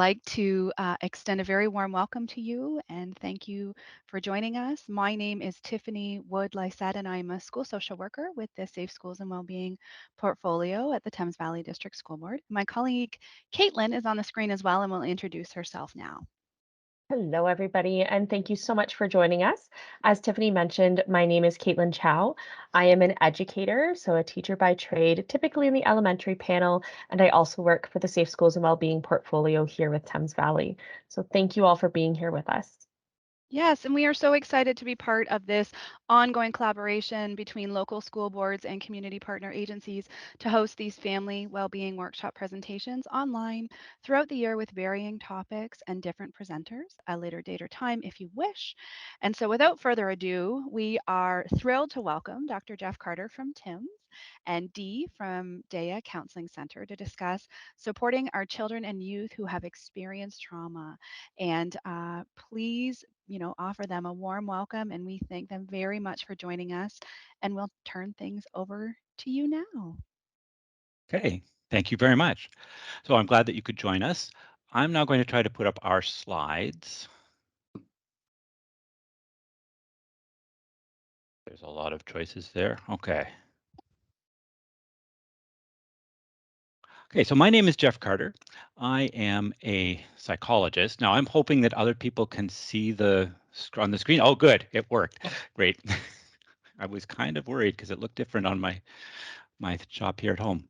like to extend a very warm welcome to you and thank you for joining us. My name is Tiffany Wood Lysette, and I'm a school social worker with the Safe Schools and Wellbeing portfolio at the Thames Valley District School Board. My colleague Caitlin is on the screen as well and will introduce herself now. Hello, everybody, and thank you so much for joining us. As Tiffany mentioned, my name is Caitlin Chow. I am an educator, so a teacher by trade, typically in the elementary panel, and I also work for the Safe Schools and Wellbeing portfolio here with Thames Valley. So thank you all for being here with us. Yes, and we are so excited to be part of this ongoing collaboration between local school boards and community partner agencies to host these family well-being workshop presentations online throughout the year with varying topics and different presenters at a later date or time if you wish. And so without further ado, we are thrilled to welcome Dr. Jeff Carter from TIMS and Dee from DEA Counseling Center to discuss supporting our children and youth who have experienced trauma. And please offer them a warm welcome, and we thank them very much for joining us. And we'll turn things over to you now. Okay, thank you very much. So I'm glad that you could join us. I'm now going to try to put up our slides. There's a lot of choices there. Okay. Okay, so my name is Jeff Carter. I am a psychologist. Now I'm hoping that other people can see on the screen. Oh, good, it worked. Great. I was kind of worried because it looked different on my shop here at home.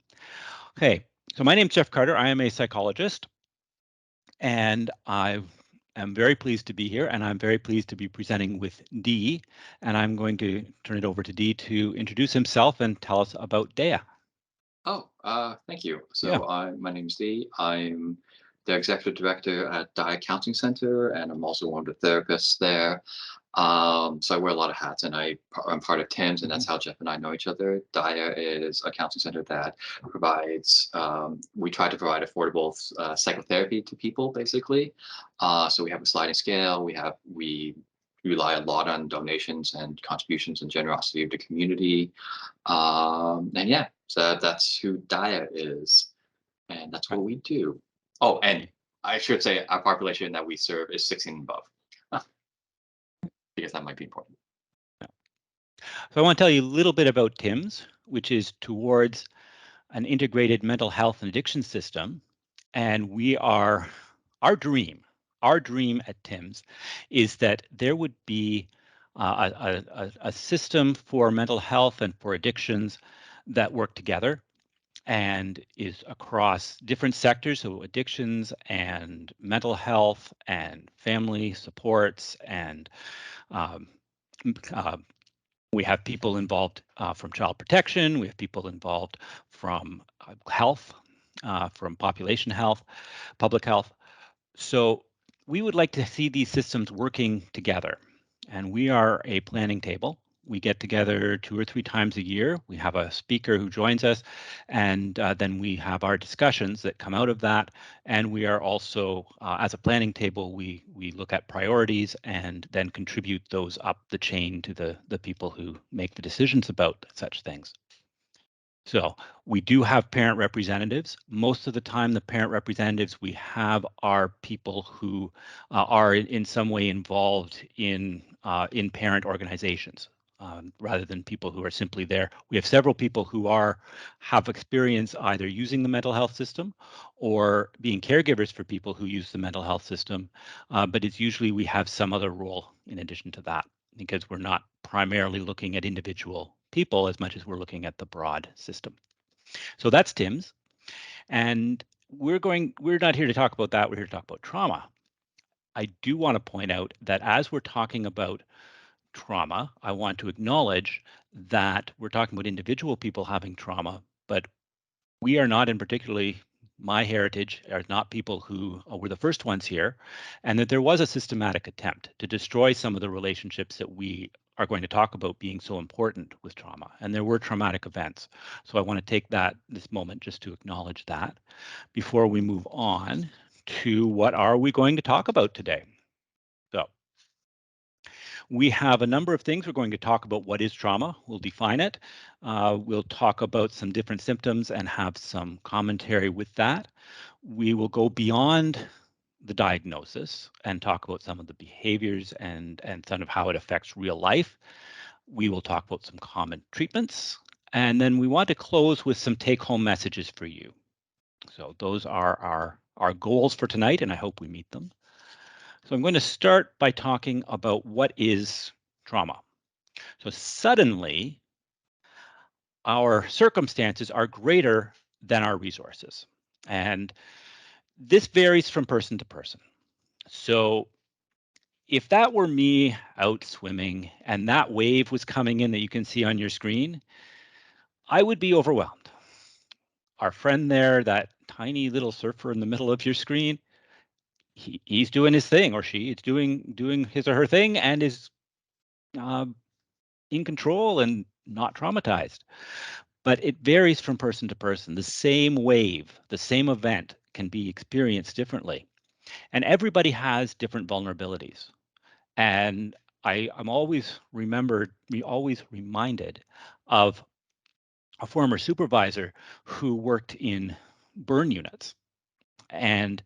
Okay, so my name is Jeff Carter. I am a psychologist, and I am very pleased to be here, and I'm very pleased to be presenting with Dee, and I'm going to turn it over to Dee to introduce himself and tell us about DEA. Thank you. Yeah. My name is Dee. I'm the executive director at Dia Counseling Center, and I'm also one of the therapists there. So I wear a lot of hats, and I'm part of TIMS, and that's Mhm. how Jeff and I know each other. Dia is a counseling center that provides, we try to provide affordable psychotherapy to people, basically. So we have a sliding scale. We rely a lot on donations and contributions and generosity of the community. And yeah, so that's who Dia is, and that's Right. what we do. Oh, and Okay. I should say our population that we serve is 16 and above, because that might be important. So I want to tell you a little bit about TIMS, which is towards an integrated mental health and addiction system. And our dream at TIMS is that there would be a system for mental health and for addictions that work together and is across different sectors, so addictions and mental health and family supports and um, uh, we have people involved from child protection. We have people involved from health, from population health, public health. So we would like to see these systems working together. And we are a planning table. We get together 2 or 3 times a year. We have a speaker who joins us, and then we have our discussions that come out of that. And we are also, as a planning table, we look at priorities and then contribute those up the chain to the people who make the decisions about such things. So we do have parent representatives. Most of the time, the parent representatives we have are people who are in some way involved in parent organizations, rather than people who are simply there. We have several people who have experience either using the mental health system or being caregivers for people who use the mental health system, but it's usually we have some other role in addition to that because we're not primarily looking at individual people as much as we're looking at the broad system. So that's Tim's. And we're not here to talk about that. We're here to talk about trauma. I do want to point out that as we're talking about trauma, I want to acknowledge that we're talking about individual people having trauma, but we are not, in particularly my heritage, are not people who were the first ones here, and that there was a systematic attempt to destroy some of the relationships that we are going to talk about being so important with trauma. And there were traumatic events. So I want to take this moment just to acknowledge that before we move on to what are we going to talk about today. So we have a number of things. We're going to talk about what is trauma. We'll define it. We'll talk about some different symptoms and have some commentary with that. We will go beyond the diagnosis and talk about some of the behaviors and some of how it affects real life. We will talk about some common treatments, and then we want to close with some take-home messages for you. So those are our goals for tonight, and I hope we meet them. So I'm going to start by talking about what is trauma. So suddenly, our circumstances are greater than our resources. And this varies from person to person. So if that were me out swimming and that wave was coming in that you can see on your screen, I would be overwhelmed. Our friend there, that tiny little surfer in the middle of your screen, he's doing his thing, or she is doing his or her thing, and is in control and not traumatized. But it varies from person to person. The same wave, the same event can be experienced differently. And everybody has different vulnerabilities. And I'm always reminded of a former supervisor who worked in burn units and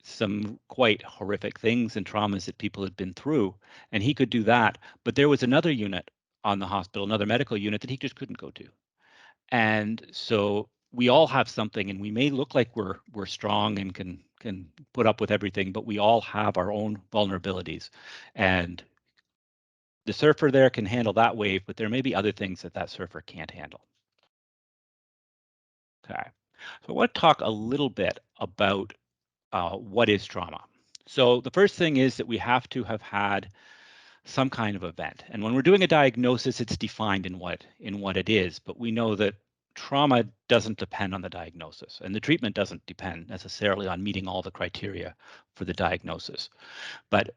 some quite horrific things and traumas that people had been through. And he could do that. But there was another unit on the hospital, another medical unit that he just couldn't go to. And so we all have something, and we may look like we're strong and can put up with everything, but we all have our own vulnerabilities. And the surfer there can handle that wave, but there may be other things that surfer can't handle. Okay, so I want to talk a little bit about what is trauma. So the first thing is that we have to have had some kind of event. And when we're doing a diagnosis, it's defined in what it is, but we know that trauma doesn't depend on the diagnosis, and the treatment doesn't depend necessarily on meeting all the criteria for the diagnosis. But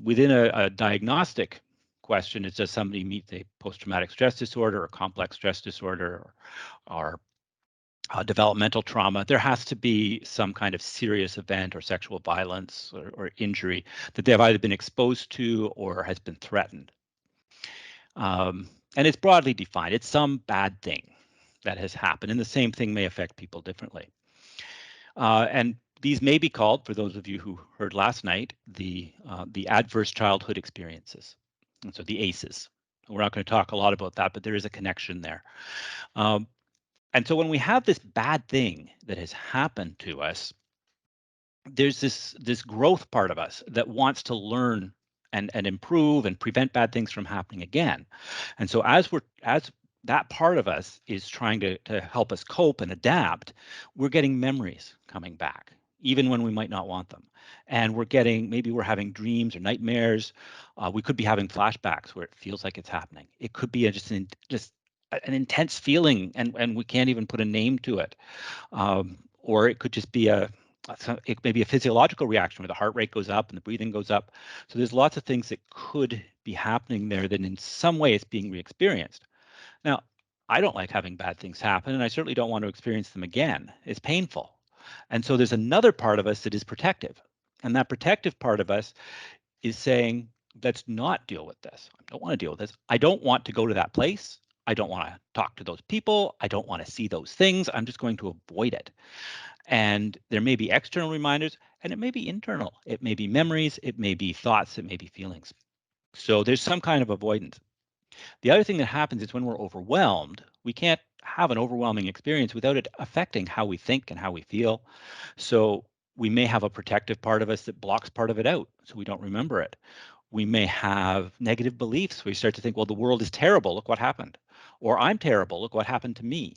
within a diagnostic question, is does somebody meet a post-traumatic stress disorder or complex stress disorder or developmental trauma? There has to be some kind of serious event or sexual violence or injury that they've either been exposed to or has been threatened. And it's broadly defined. It's some bad thing that has happened, and the same thing may affect people differently. And these may be called, for those of you who heard last night, the adverse childhood experiences, and so the ACEs. We're not going to talk a lot about that, but there is a connection there. And so when we have this bad thing that has happened to us, there's this growth part of us that wants to learn and improve and prevent bad things from happening again. And so as that part of us is trying to help us cope and adapt, we're getting memories coming back, even when we might not want them. And maybe we're having dreams or nightmares. We could be having flashbacks where it feels like it's happening. It could be just an intense feeling, and we can't even put a name to it. Or it could just be it may be a physiological reaction where the heart rate goes up and the breathing goes up. So there's lots of things that could be happening there that in some way it's being re-experienced. Now, I don't like having bad things happen, and I certainly don't want to experience them again. It's painful. And so there's another part of us that is protective. And that protective part of us is saying, let's not deal with this. I don't want to deal with this. I don't want to go to that place. I don't want to talk to those people. I don't want to see those things. I'm just going to avoid it. And there may be external reminders, and it may be internal. It may be memories, it may be thoughts, it may be feelings. So there's some kind of avoidance. The other thing that happens is when we're overwhelmed, we can't have an overwhelming experience without it affecting how we think and how we feel. So we may have a protective part of us that blocks part of it out, so we don't remember it. We may have negative beliefs. We start to think, well, the world is terrible. Look what happened. Or I'm terrible. Look what happened to me.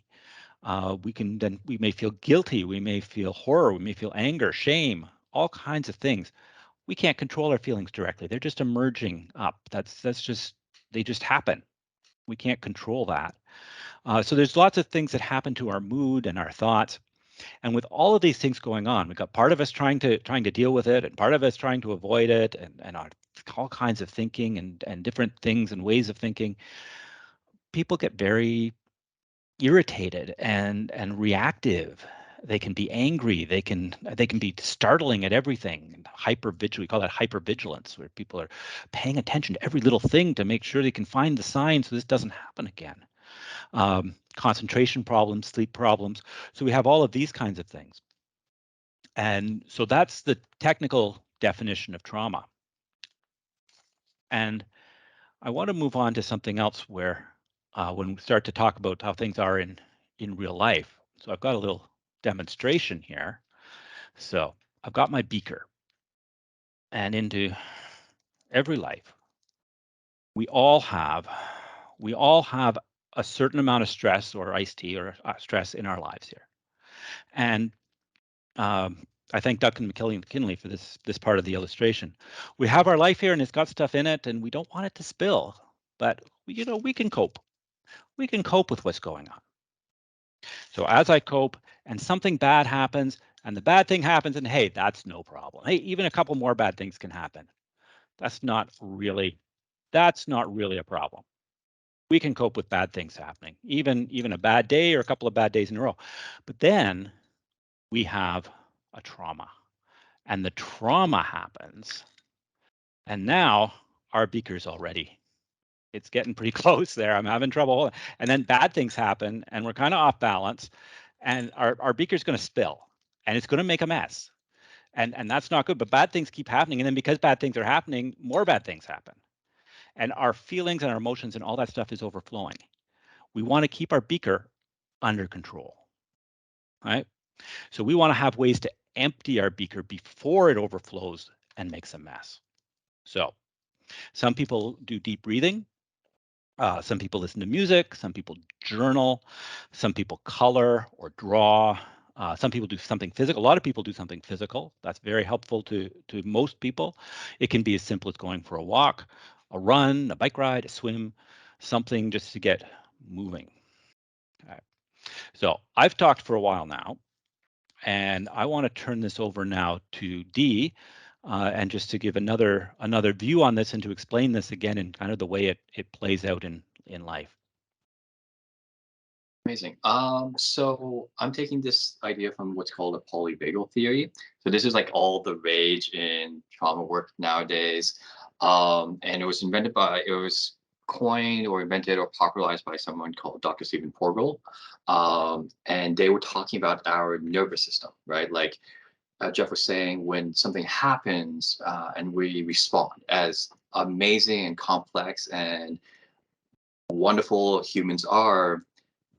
We may feel guilty. We may feel horror. We may feel anger, shame, all kinds of things. We can't control our feelings directly. They're just emerging up. They just happen. We can't control that. So there's lots of things that happen to our mood and our thoughts. And with all of these things going on, we've got part of us trying to deal with it, and part of us trying to avoid it, and all kinds of thinking and different things and ways of thinking. People get very irritated and reactive. They can be angry. They can be startling at everything. We call that hypervigilance, where people are paying attention to every little thing to make sure they can find the signs so this doesn't happen again. Concentration problems, sleep problems. So we have all of these kinds of things. And so that's the technical definition of trauma. And I want to move on to something else where when we start to talk about how things are in real life. So I've got a little demonstration here. So I've got my beaker, and into every life, we all have a certain amount of stress or iced tea or stress in our lives here. And I thank Duncan McKinley for this part of the illustration. We have our life here and it's got stuff in it and we don't want it to spill, but we can cope. We can cope with what's going on. So as I cope and something bad happens and the bad thing happens and hey, that's no problem. Hey, even a couple more bad things can happen. That's not really a problem. We can cope with bad things happening, even a bad day or a couple of bad days in a row. But then we have a trauma. And the trauma happens. And now our beaker's already, it's getting pretty close there. I'm having trouble. And then bad things happen and we're kind of off balance. And our beaker's going to spill and it's going to make a mess. And that's not good. But bad things keep happening. And then because bad things are happening, more bad things happen. And our feelings and our emotions and all that stuff is overflowing. We want to keep our beaker under control, right? So we want to have ways to empty our beaker before it overflows and makes a mess. So some people do deep breathing. Some people listen to music. Some people journal. Some people color or draw. Some people do something physical. A lot of people do something physical. That's very helpful to most people. It can be as simple as going for a walk, a run, a bike ride, a swim, something just to get moving. Okay. So I've talked for a while now, and I want to turn this over now to Dee, and just to give another view on this and to explain this again in kind of the way it plays out in life. Amazing. So I'm taking this idea from what's called a polyvagal theory. So this is like all the rage in trauma work nowadays. And it was coined or invented or popularized by someone called Dr. Stephen Porgal. And they were talking about our nervous system, right? Like Jeff was saying, when something happens and we respond, as amazing and complex and wonderful humans are,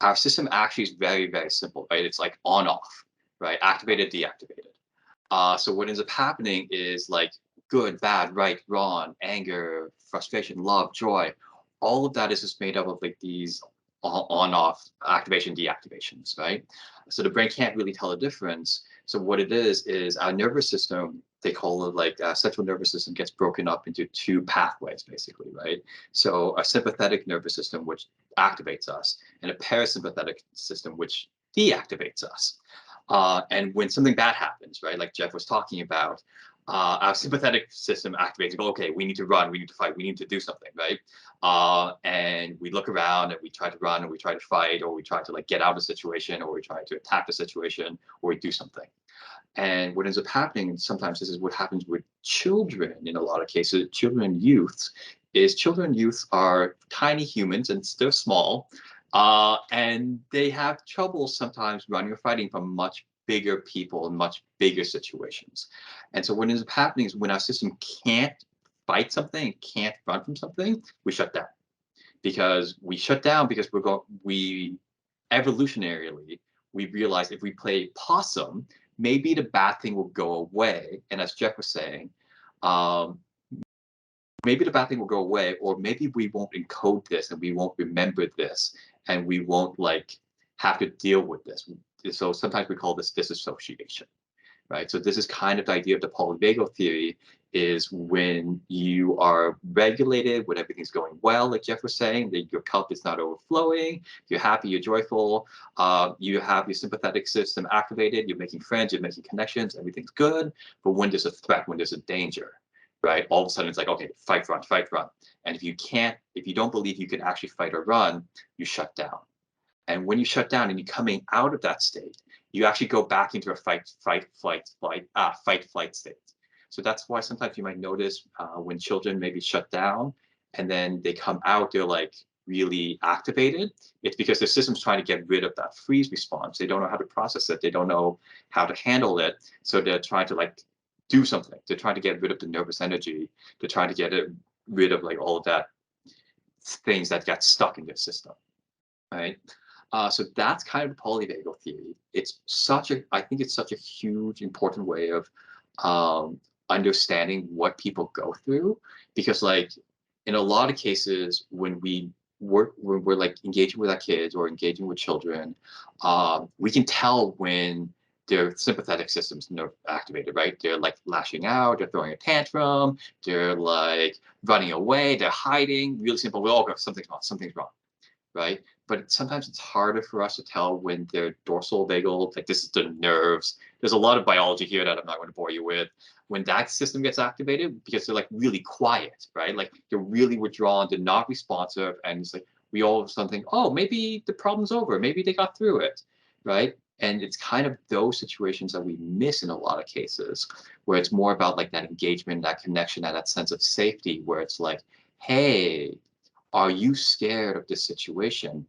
our system actually is very, very simple, right? It's like on off, right? Activated, deactivated. So what ends up happening is like good, bad, right, wrong, anger, frustration, love, joy. All of that is just made up of like these on-off activation, deactivations, right? So the brain can't really tell the difference. So what it is our nervous system, they call it like central nervous system, gets broken up into two pathways, basically, right? So a sympathetic nervous system, which activates us, and a parasympathetic system, which deactivates us. And when something bad happens, right, like Jeff was talking about, our sympathetic system activates and go, okay, we need to run, we need to fight, we need to do something, right? And we look around and we try to run, or we try to fight, or we try to like get out of the situation, or we try to attack the situation, or we do something. And what ends up happening, and sometimes this is what happens with children in a lot of cases, children and youths, is children and youths are tiny humans and they're small. And they have trouble sometimes running or fighting from much bigger people and much bigger situations. And so what ends up happening is when our system can't fight something, can't run from something, we shut down. Because we shut down because we evolutionarily, we realize if we play possum, maybe the bad thing will go away. And as Jeff was saying, maybe the bad thing will go away, or maybe we won't encode this and we won't remember this and we won't like have to deal with this. So sometimes we call this disassociation, right? So this is kind of the idea of the polyvagal theory, is when you are regulated, when everything's going well, like Jeff was saying, that your cup is not overflowing, you're happy, you're joyful, you have your sympathetic system activated, you're making friends, you're making connections, everything's good. But when there's a threat, when there's a danger, right, all of a sudden it's like, okay, fight, run, fight, run. And if you don't believe you can actually fight or run, you shut down. And when you shut down and you're coming out of that state, you actually go back into a fight, flight state. So that's why sometimes you might notice when children maybe shut down and then they come out, they're like really activated, it's because the system's trying to get rid of that freeze response. They don't know how to process it. They don't know how to handle it. So they're trying to like do something. They're trying to get rid of the nervous energy. They're trying to get rid of like all of that things that got stuck in their system, right? So that's kind of the polyvagal theory. I think it's such a huge, important way of understanding what people go through, because like in a lot of cases when we're like engaging with our kids or engaging with children, we can tell when their sympathetic system's activated, right? They're like lashing out, they're throwing a tantrum, they're like running away, they're hiding. Really simple. We all go, something's wrong, right? But sometimes it's harder for us to tell when their dorsal vagal, like this is the nerves. There's a lot of biology here that I'm not going to bore you with. When that system gets activated, because they're like really quiet, right? Like they're really withdrawn, they're not responsive, and it's like we all of a sudden think, oh, maybe the problem's over, maybe they got through it, right? And it's kind of those situations that we miss in a lot of cases, where it's more about like that engagement, that connection, and that sense of safety, where it's like, hey, are you scared of this situation?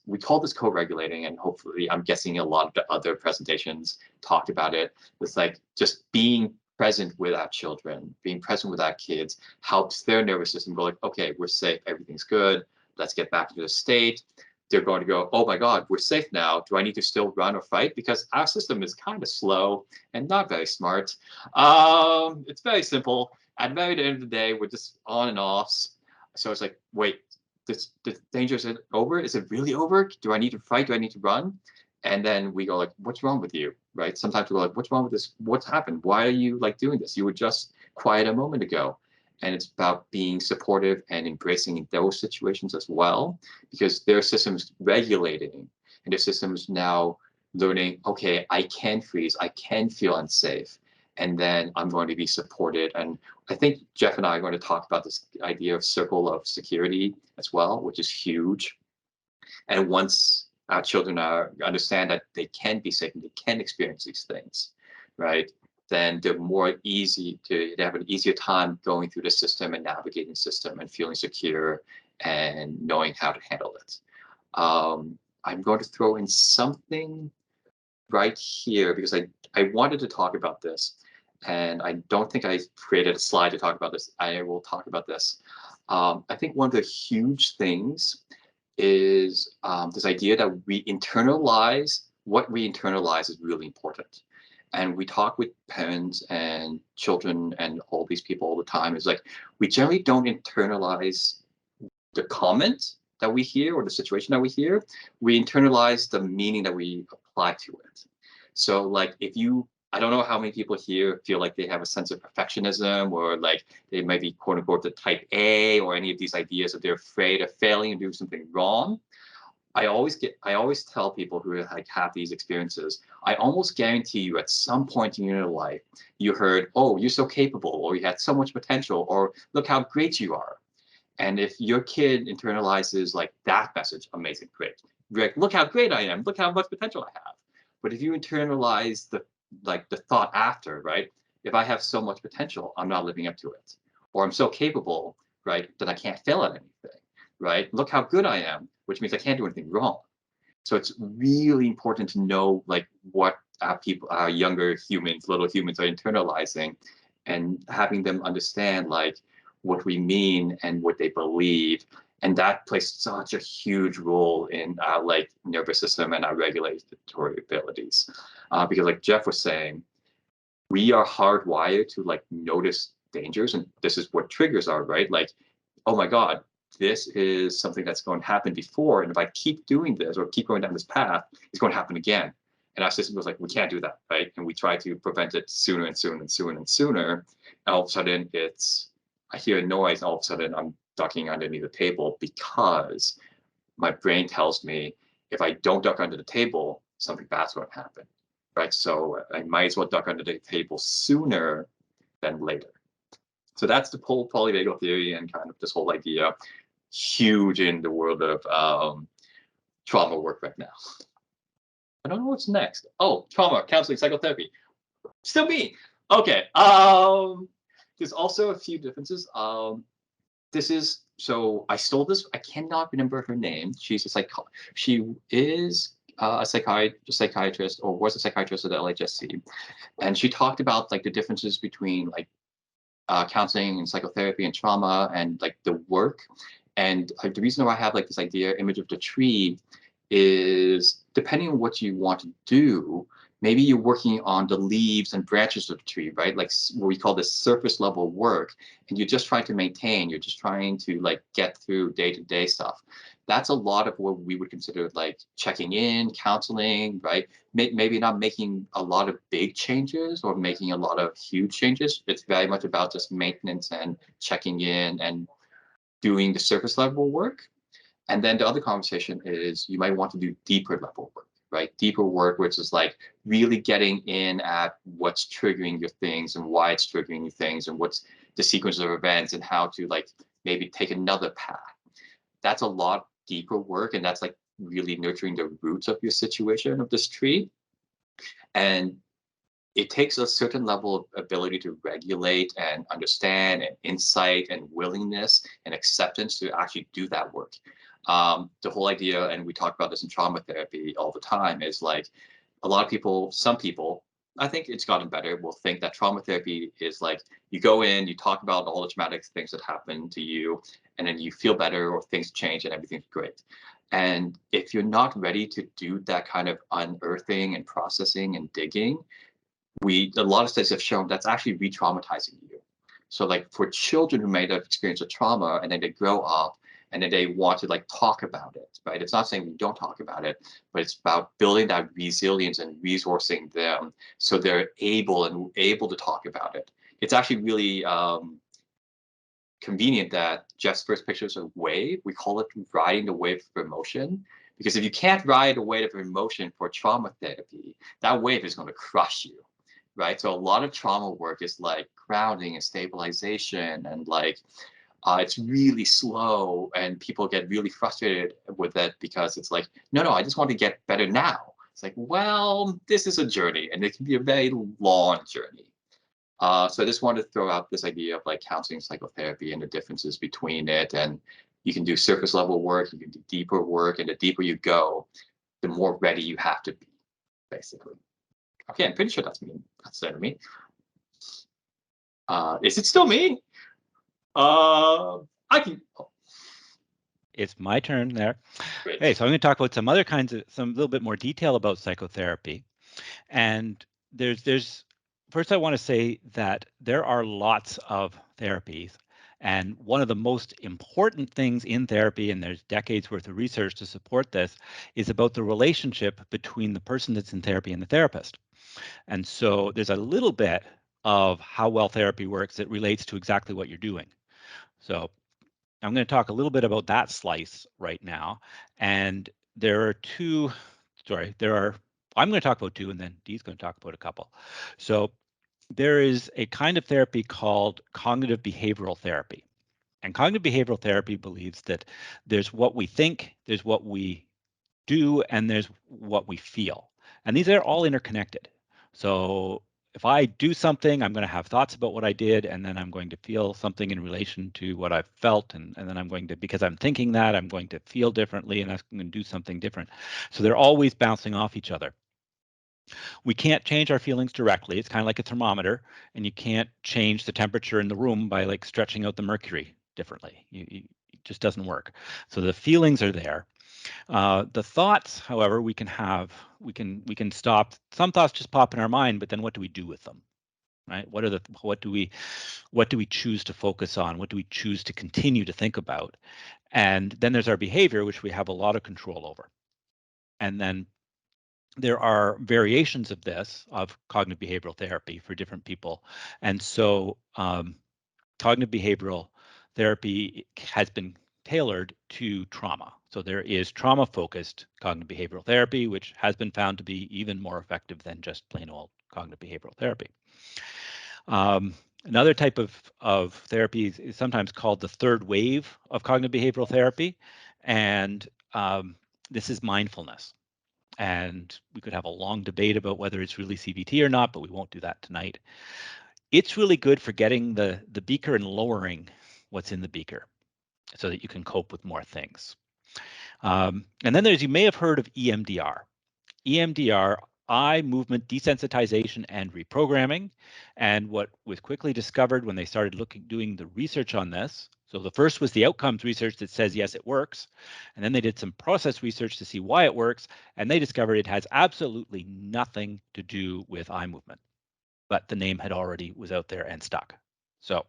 We call this co-regulating, and hopefully I'm guessing a lot of the other presentations talked about it. It's like just being present with our children, being present with our kids helps their nervous system go like, okay, we're safe, everything's good, let's get back to the state. They're going to go, oh my God, we're safe now. Do I need to still run or fight? Because our system is kind of slow and not very smart. It's very simple. At the very end of the day, we're just on and offs. So it's like, wait, the danger is over? Is it really over? Do I need to fight? Do I need to run? And then we go like, what's wrong with you, right? Sometimes we're like, what's wrong with this? What's happened? Why are you like doing this? You were just quiet a moment ago. And it's about being supportive and embracing those situations as well, because their system's regulating and their system's now learning, okay, I can freeze, I can feel unsafe, and then I'm going to be supported. And I think Jeff and I are going to talk about this idea of circle of security as well, which is huge. And once our children understand that they can be safe and they can experience these things, right? Then they're they have an easier time going through the system and navigating the system and feeling secure and knowing how to handle it. I'm going to throw in something right here because I wanted to talk about this, and I don't think I created a slide to talk about this. I will talk about this. I think one of the huge things is this idea that what we internalize is really important. And we talk with parents and children and all these people all the time. Is like, we generally don't internalize the comment that we hear or the situation that we hear. We internalize the meaning that we apply to it. So like I don't know how many people here feel like they have a sense of perfectionism, or like they might be quote unquote the type A, or any of these ideas that they're afraid of failing and doing something wrong. I always tell people who like have these experiences, I almost guarantee you at some point in your life, you heard, oh, you're so capable, or you had so much potential, or look how great you are. And if your kid internalizes like that message, amazing, great. Look how great I am, look how much potential I have. But if you internalize the thought after, right? If I have so much potential, I'm not living up to it. Or I'm so capable, right, that I can't fail at anything, right? Look how good I am, which means I can't do anything wrong. So it's really important to know like what our younger humans, little humans are internalizing, and having them understand like what we mean and what they believe. And that plays such a huge role in our like nervous system and our regulatory abilities. Because like Jeff was saying, we are hardwired to like notice dangers, and this is what triggers are, right? Like, oh my God, this is something that's going to happen before, and if I keep doing this or keep going down this path, it's going to happen again. And our system was like, we can't do that, right? And we try to prevent it sooner and sooner and sooner and sooner. And all of a sudden, I hear a noise, and all of a sudden I'm ducking underneath the table because my brain tells me if I don't duck under the table, something bad's going to happen, right? So I might as well duck under the table sooner than later. So that's the whole polyvagal theory and kind of this whole idea, huge in the world of trauma work right now. I don't know what's next. Oh, trauma, counseling, psychotherapy. Still me. Okay. There's also a few differences. this is, so I stole this. I cannot remember her name. She is a psychiatrist, or was a psychiatrist at the LHSC, and she talked about like the differences between like counseling and psychotherapy and trauma and like the work. And the reason why I have like this image of the tree is depending on what you want to do, maybe you're working on the leaves and branches of the tree, right? Like what we call this surface level work, and you're just trying to maintain, you're just trying to like get through day-to-day stuff. That's a lot of what we would consider like checking in, counseling, right? Maybe not making a lot of big changes or making a lot of huge changes. It's very much about just maintenance and checking in and doing the surface level work. And then the other conversation is you might want to do deeper level work, right? Deeper work, which is like really getting in at what's triggering your things and why it's triggering your things and what's the sequence of events and how to like maybe take another path. That's a lot deeper work, and that's like really nurturing the roots of your situation of this tree. And it takes a certain level of ability to regulate and understand and insight and willingness and acceptance to actually do that work. The whole idea, and we talk about this in trauma therapy all the time, is like a lot of people, some people, I think it's gotten better, will think that trauma therapy is like you go in, you talk about all the traumatic things that happen to you, and then you feel better or things change and everything's great. And if you're not ready to do that kind of unearthing and processing and digging, a lot of studies have shown that's actually re-traumatizing you. So like for children who may have experienced a trauma and then they grow up and then they want to like talk about it, right? It's not saying we don't talk about it, but it's about building that resilience and resourcing them so they're able to talk about it. It's actually really convenient that Jeff's first picture is a wave. We call it riding the wave of emotion. Because if you can't ride a wave of emotion for trauma therapy, that wave is going to crush you, right? So a lot of trauma work is like grounding and stabilization, and like it's really slow, and people get really frustrated with it because it's like, no, I just want to get better now. It's like, well, this is a journey, and it can be a very long journey. So I just wanted to throw out this idea of like counseling psychotherapy and the differences between it. And you can do surface level work, you can do deeper work, and the deeper you go, the more ready you have to be, basically. Okay, I'm pretty sure that's me. That's it, me. Is it still me? I can. Oh. It's my turn there. Great. Hey, so I'm going to talk about some other kinds of, some little bit more detail about psychotherapy. And there's first I want to say that there are lots of therapies. And one of the most important things in therapy, and there's decades worth of research to support this, is about the relationship between the person that's in therapy and the therapist. And so there's a little bit of how well therapy works that relates to exactly what you're doing. So I'm going to talk a little bit about that slice right now. And there are I'm going to talk about two, and then Dee's going to talk about a couple. So there is a kind of therapy called cognitive behavioral therapy. And cognitive behavioral therapy believes that there's what we think, there's what we do, and there's what we feel. And these are all interconnected. So if I do something, I'm going to have thoughts about what I did, and then I'm going to feel something in relation to what I've felt, and then I'm going to, because I'm thinking that, I'm going to feel differently, and I'm going to do something different. So they're always bouncing off each other. We can't change our feelings directly. It's kind of like a thermometer, and you can't change the temperature in the room by like stretching out the mercury differently. It just doesn't work. So the feelings are there. The thoughts, however, we can stop. Some thoughts just pop in our mind, but then what do we do with them? Right? What do we choose to focus on? What do we choose to continue to think about? And then there's our behavior, which we have a lot of control over. And then there are variations of this, of cognitive behavioral therapy for different people. And so cognitive behavioral therapy has been tailored to trauma. So there is trauma-focused cognitive behavioral therapy, which has been found to be even more effective than just plain old cognitive behavioral therapy. Another type of therapy is sometimes called the third wave of cognitive behavioral therapy, and this is mindfulness. And we could have a long debate about whether it's really CBT or not, but we won't do that tonight. It's really good for getting the beaker and lowering what's in the beaker. so that you can cope with more things. And then you may have heard of EMDR. EMDR, eye movement desensitization and reprogramming. And what was quickly discovered when they started doing the research on this, so the first was the outcomes research that says, yes, it works. And then they did some process research to see why it works. And they discovered it has absolutely nothing to do with eye movement. But the name had already was out there and stuck. So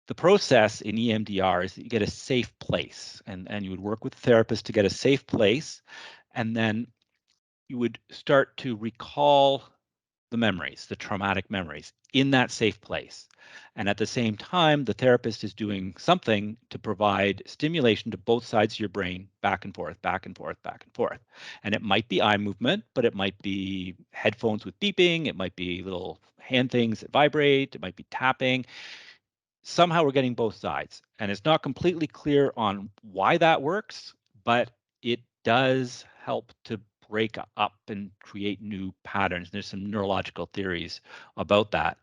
the process in EMDR is that you get a safe place, and you would work with the therapist to get a safe place. And then you would start to recall the memories, the traumatic memories, in that safe place. And at the same time, the therapist is doing something to provide stimulation to both sides of your brain, back and forth, back and forth, back and forth. And it might be eye movement, but it might be headphones with beeping. It might be little hand things that vibrate. It might be tapping. Somehow we're getting both sides. And it's not completely clear on why that works, but it does help to break up and create new patterns. There's some neurological theories about that.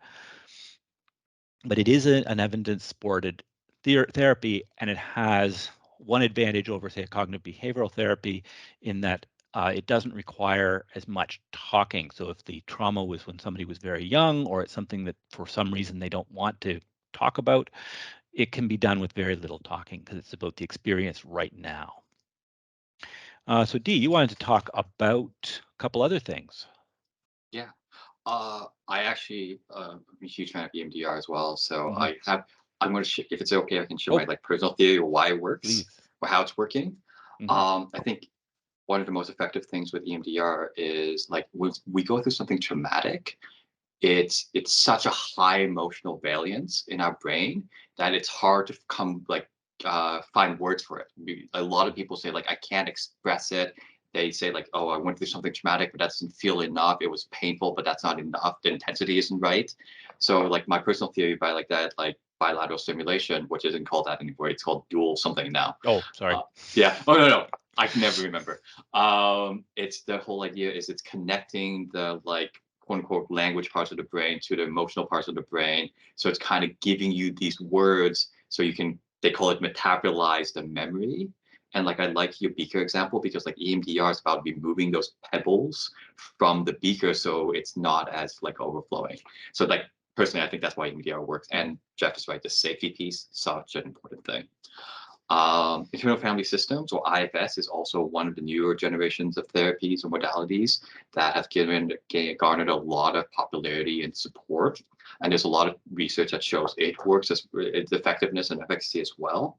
But it is an evidence-supported therapy, and it has one advantage over, say, a cognitive behavioral therapy in that it doesn't require as much talking. So if the trauma was when somebody was very young, or it's something that for some reason they don't want to talk about, it can be done with very little talking because it's about the experience right now. So Dee, you wanted to talk about a couple other things. Yeah. I actually am a huge fan of EMDR as well. So Mhm. I'm going to if it's okay, I can share my like personal theory of why it works Please. or how it's working. Mhm. I think one of the most effective things with EMDR is like when we go through something traumatic, it's such a high emotional variance in our brain that it's hard to find words for it. A lot of people say like I can't express it. They say like, oh, I went through something traumatic, but that doesn't feel enough. It was painful, but that's not enough. The intensity isn't right. So like my personal theory by like that, like bilateral stimulation, which isn't called that anymore. It's called dual something now. Oh, sorry. Yeah. Oh no. I can never remember. It's the whole idea is it's connecting the like quote unquote language parts of the brain to the emotional parts of the brain. So it's kind of giving you these words so you can, they call it metabolize the memory. And like I like your beaker example because like EMDR is about removing those pebbles from the beaker so it's not as like overflowing. So like personally, I think that's why EMDR works. And Jeff is right, the safety piece, such an important thing. Internal family systems, or IFS, is also one of the newer generations of therapies and modalities that have garnered a lot of popularity and support. And there's a lot of research that shows it works as its effectiveness and efficacy as well.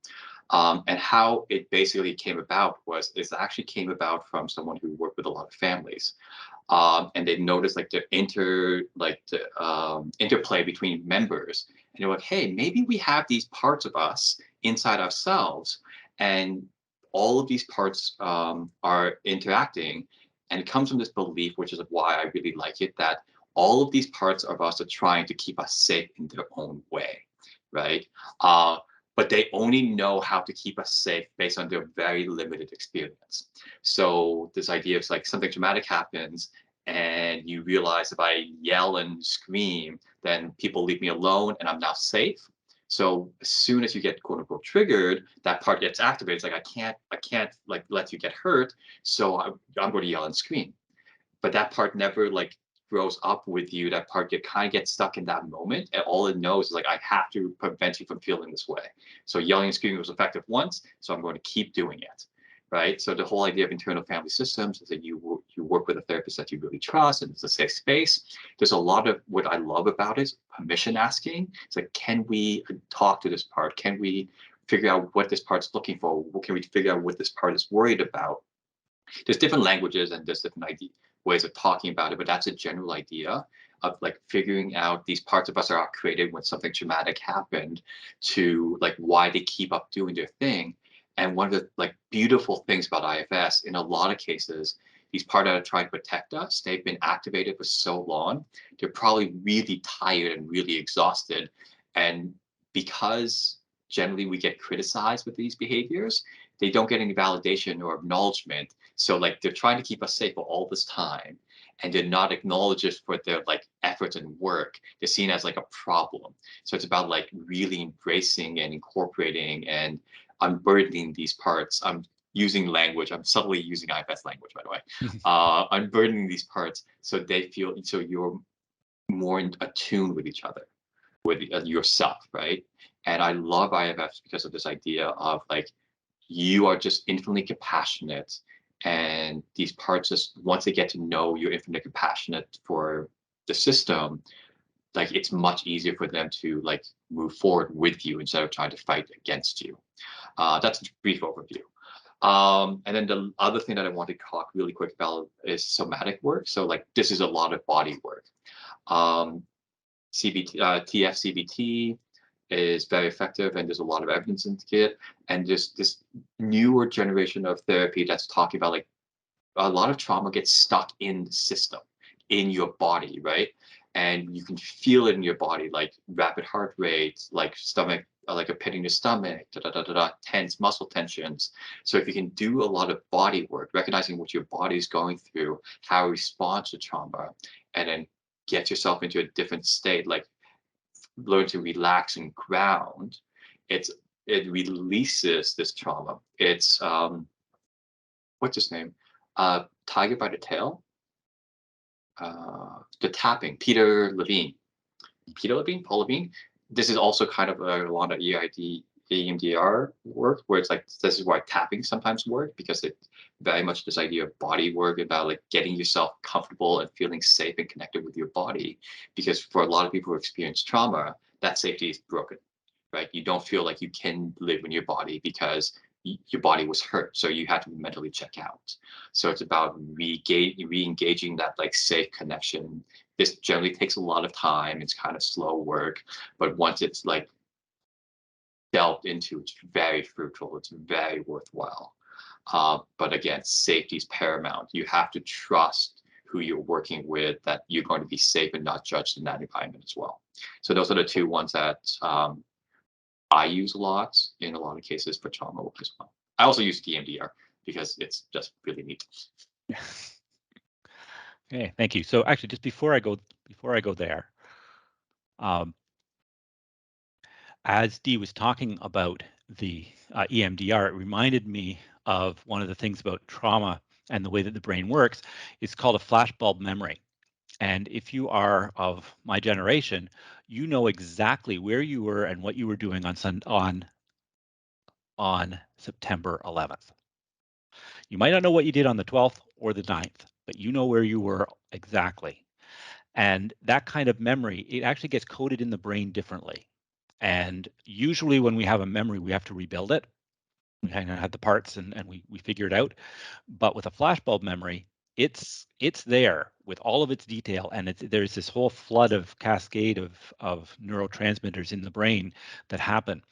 And how it basically came about was it actually came about from someone who worked with a lot of families. And they noticed like the interplay between members, and they're like, hey, maybe we have these parts of us inside ourselves, and all of these parts are interacting, and it comes from this belief, which is why I really like it, that all of these parts of us are trying to keep us safe in their own way, right? But they only know how to keep us safe based on their very limited experience. So this idea of like something traumatic happens and you realize if I yell and scream, then people leave me alone and I'm now safe. So as soon as you get quote unquote triggered, that part gets activated. It's like I can't like let you get hurt. So I'm going to yell and scream. But that part never like grows up with you. That part kind of gets stuck in that moment, and all it knows is like I have to prevent you from feeling this way. So yelling and screaming was effective once, so I'm going to keep doing it, right? So the whole idea of internal family systems is that you work with a therapist that you really trust, and it's a safe space. There's a lot of what I love about it is permission asking. It's like, can we talk to this part? Can we figure out what this part's looking for? Can we figure out what this part is worried about? There's different languages and there's different ways of talking about it, but that's a general idea of like figuring out these parts of us are created when something traumatic happened to like why they keep up doing their thing. And one of the like beautiful things about IFS, in a lot of cases, these parts that are trying to protect us, they've been activated for so long, they're probably really tired and really exhausted. And because generally we get criticized with these behaviors, they don't get any validation or acknowledgement. So like they're trying to keep us safe for all this time, and they're not acknowledged for their like efforts and work, they're seen as like a problem. So it's about like really embracing and incorporating and unburdening these parts. I'm using language. I'm subtly using IFS language, by the way. Unburdening these parts so they feel, so you're more in attune with each other, with yourself, right? And I love IFS because of this idea of like, you are just infinitely compassionate, and these parts, just once they get to know you're infinitely compassionate for the system, like it's much easier for them to like move forward with you instead of trying to fight against you. That's a brief overview. And then the other thing that I want to talk really quick about is somatic work. So like this is a lot of body work. TFCBT is very effective, and there's a lot of evidence into it. And there's this newer generation of therapy that's talking about like a lot of trauma gets stuck in the system, in your body, right? And you can feel it in your body, like rapid heart rate, like stomach, like a pit in your stomach, tense muscle tensions. So if you can do a lot of body work, recognizing what your body is going through, how it responds to trauma, and then get yourself into a different state, like learn to relax and ground, it releases this trauma. It's what's his name? Tiger by the Tail. The Tapping, Peter Levine. Paul Levine. This is also kind of a lot of EMDR work, where it's like, this is why tapping sometimes work, because it very much this idea of body work, about like getting yourself comfortable and feeling safe and connected with your body. Because for a lot of people who experience trauma, that safety is broken, right? You don't feel like you can live in your body because your body was hurt, so you have to mentally check out. So it's about re-engaging that like safe connection. This generally takes a lot of time. It's kind of slow work, but once it's like delved into, it's very fruitful. It's very worthwhile. But again, safety is paramount. You have to trust who you're working with, that you're going to be safe and not judged in that environment as well. So those are the two ones that I use a lot in a lot of cases for trauma work as well. I also use EMDR because it's just really neat. Okay, thank you. So actually, just before I go there, as Dee was talking about the EMDR, it reminded me of one of the things about trauma and the way that the brain works. It's called a flashbulb memory. And if you are of my generation, you know exactly where you were and what you were doing on September 11th. You might not know what you did on the 12th or the 9th, but you know where you were exactly. And that kind of memory, it actually gets coded in the brain differently. And usually when we have a memory, we have to rebuild it. We kind of had the parts and we figure it out. But with a flashbulb memory, it's there with all of its detail, and there's this whole flood of cascade of neurotransmitters in the brain that happen.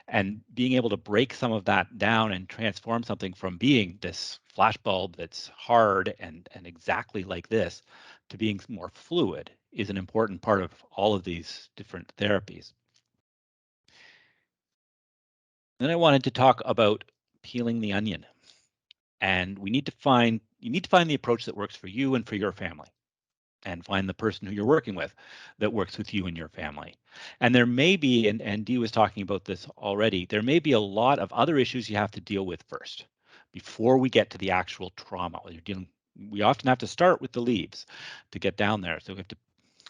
And being able to break some of that down and transform something from being this flashbulb that's hard and exactly like this to being more fluid is an important part of all of these different therapies. Then I wanted to talk about peeling the onion. And you need to find the approach that works for you and for your family, and find the person who you're working with that works with you and your family. And there may be, and Dee was talking about this already, there may be a lot of other issues you have to deal with first before we get to the actual trauma. We often have to start with the leaves to get down there. So we have to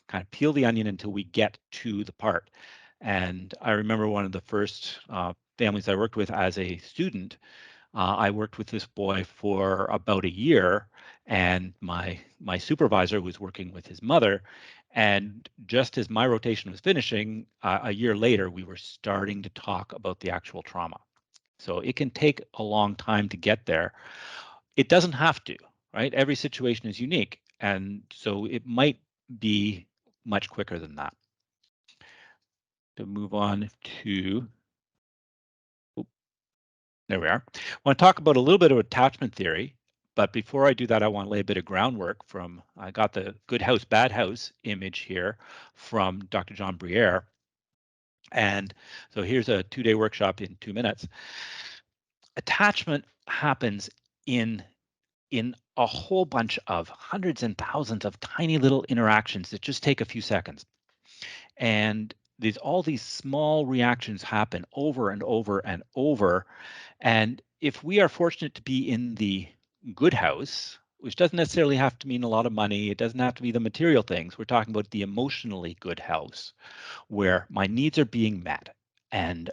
kind of peel the onion until we get to the part. And I remember one of the first families I worked with as a student. I worked with this boy for about a year, and my supervisor was working with his mother. And just as my rotation was finishing, a year later, we were starting to talk about the actual trauma. So it can take a long time to get there. It doesn't have to, right? Every situation is unique, and so it might be much quicker than that. To move on to, there we are. I want to talk about a little bit of attachment theory, but before I do that, I want to lay a bit of groundwork from, I got the good house, bad house image here from Dr. John Briere. And so here's a 2-day workshop in 2 minutes. Attachment happens in a whole bunch of hundreds and thousands of tiny little interactions that just take a few seconds. And all these small reactions happen over and over and over. And if we are fortunate to be in the good house, which doesn't necessarily have to mean a lot of money, it doesn't have to be the material things. We're talking about the emotionally good house where my needs are being met and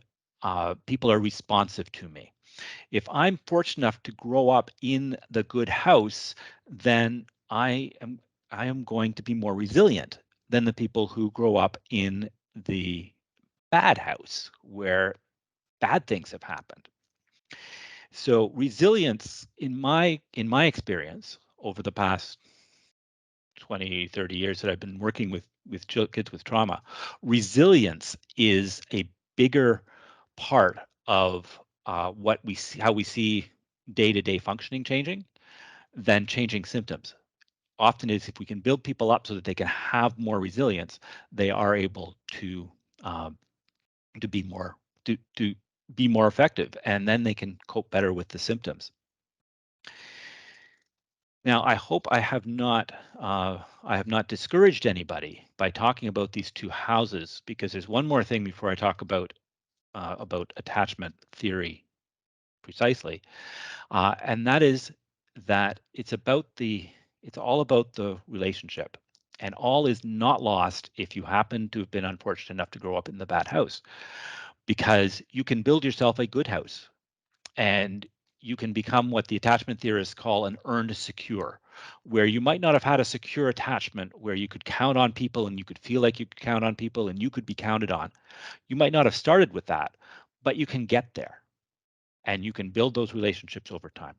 people are responsive to me. If I'm fortunate enough to grow up in the good house, then I am going to be more resilient than the people who grow up in the bad house where bad things have happened. So resilience in my experience over the past 20, 30 years that I've been working with kids with trauma, resilience is a bigger part of what we see, how we see day-to-day functioning changing than changing symptoms. Often is if we can build people up so that they can have more resilience, they are able to be more to be more effective, and then they can cope better with the symptoms. Now, I hope I have not discouraged anybody by talking about these two houses, because there's one more thing before I talk about attachment theory precisely, and that is that it's all about the relationship, and all is not lost if you happen to have been unfortunate enough to grow up in the bad house, because you can build yourself a good house, and you can become what the attachment theorists call an earned secure, where you might not have had a secure attachment where you could count on people and you could feel like you could count on people and you could be counted on. You might not have started with that, but you can get there and you can build those relationships over time.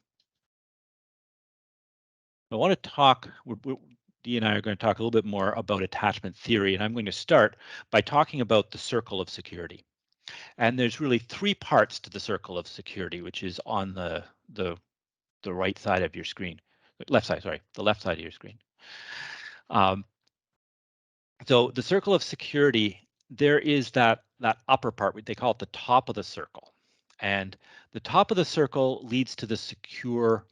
I want to talk, Dee and I are going to talk a little bit more about attachment theory, and I'm going to start by talking about the circle of security. And there's really three parts to the circle of security, which is on the right side of your screen, left side, sorry, the left side of your screen. So the circle of security, there is that upper part, they call it the top of the circle. And the top of the circle leads to the secure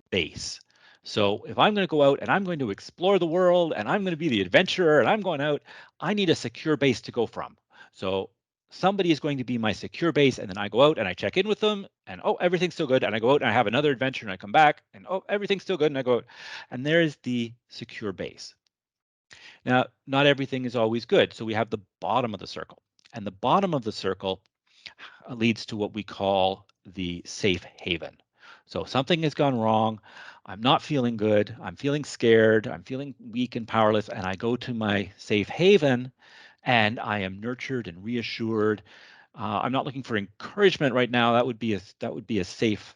base. So if I'm going to go out and I'm going to explore the world and I'm going to be the adventurer and I'm going out, I need a secure base to go from. So somebody is going to be my secure base, and then I go out and I check in with them and, oh, everything's still good. And I go out and I have another adventure and I come back and, oh, everything's still good. And I go out, and there's the secure base. Now, not everything is always good. So we have the bottom of the circle, and the bottom of the circle leads to what we call the safe haven. So something has gone wrong. I'm not feeling good. I'm feeling scared. I'm feeling weak and powerless. And I go to my safe haven and I am nurtured and reassured. I'm not looking for encouragement right now. That would be a safe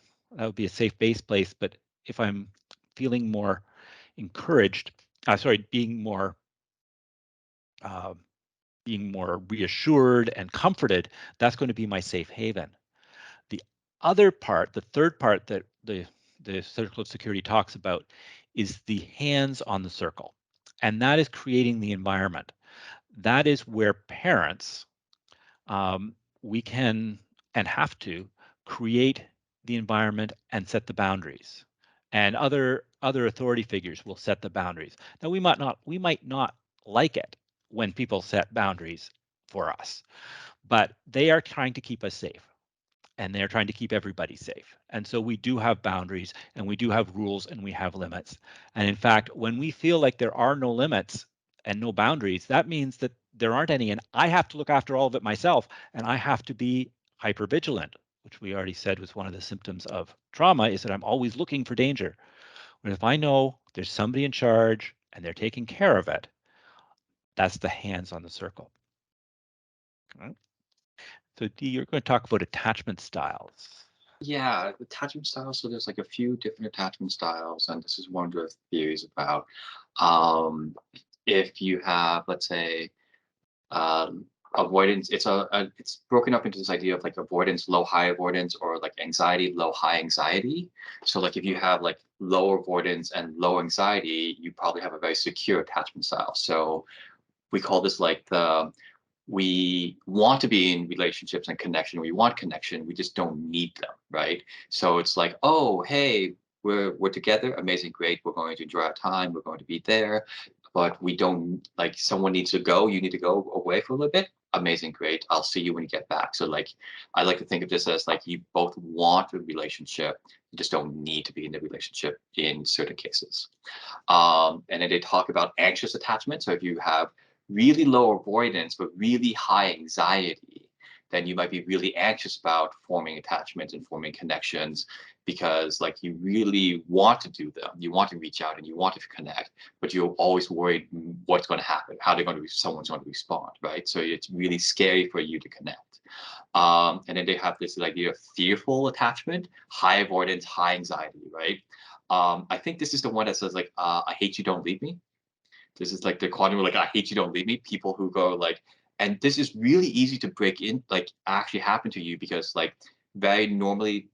base place. But if I'm feeling more encouraged, being more reassured and comforted, that's going to be my safe haven. The other part, the third part that the circle of security talks about, is the hands on the circle, and that is creating the environment. That is where parents, we can and have to create the environment and set the boundaries, and other authority figures will set the boundaries. Now we might not like it when people set boundaries for us, but they are trying to keep us safe, and they're trying to keep everybody safe. And so we do have boundaries and we do have rules and we have limits. And in fact, when we feel like there are no limits and no boundaries, that means that there aren't any, and I have to look after all of it myself, and I have to be hypervigilant, which we already said was one of the symptoms of trauma, is that I'm always looking for danger. But if I know there's somebody in charge and they're taking care of it, that's the hands on the circle. Okay. So Dee, you're going to talk about attachment styles. Yeah, attachment styles. So there's like a few different attachment styles, and this is one of the theories about if you have, let's say, avoidance. It's broken up into this idea of like avoidance, low high avoidance, or like anxiety, low high anxiety. So like if you have like low avoidance and low anxiety, you probably have a very secure attachment style. So we call this like we want to be in relationships and connection. We want connection. We just don't need them, right? So it's like, oh, hey, we're together, amazing, great. We're going to enjoy our time. We're going to be there, but we don't like someone needs to go. You need to go away for a little bit. Amazing, great. I'll see you when you get back. So like, I like to think of this as like you both want a relationship, you just don't need to be in the relationship in certain cases. And then they talk about anxious attachment. So if you have really low avoidance but really high anxiety, then you might be really anxious about forming attachments and forming connections because like you really want to do them, you want to reach out and you want to connect, but you're always worried what's going to happen, how they're going to someone's going to respond, right? So it's really scary for you to connect. And then they have this idea of fearful attachment, high avoidance, high anxiety, right? I think this is the one that says like, I hate you, don't leave me. This is like the quadrant where like, I hate you, don't leave me. People who go like, and this is really easy to break in, like actually happen to you because like very normally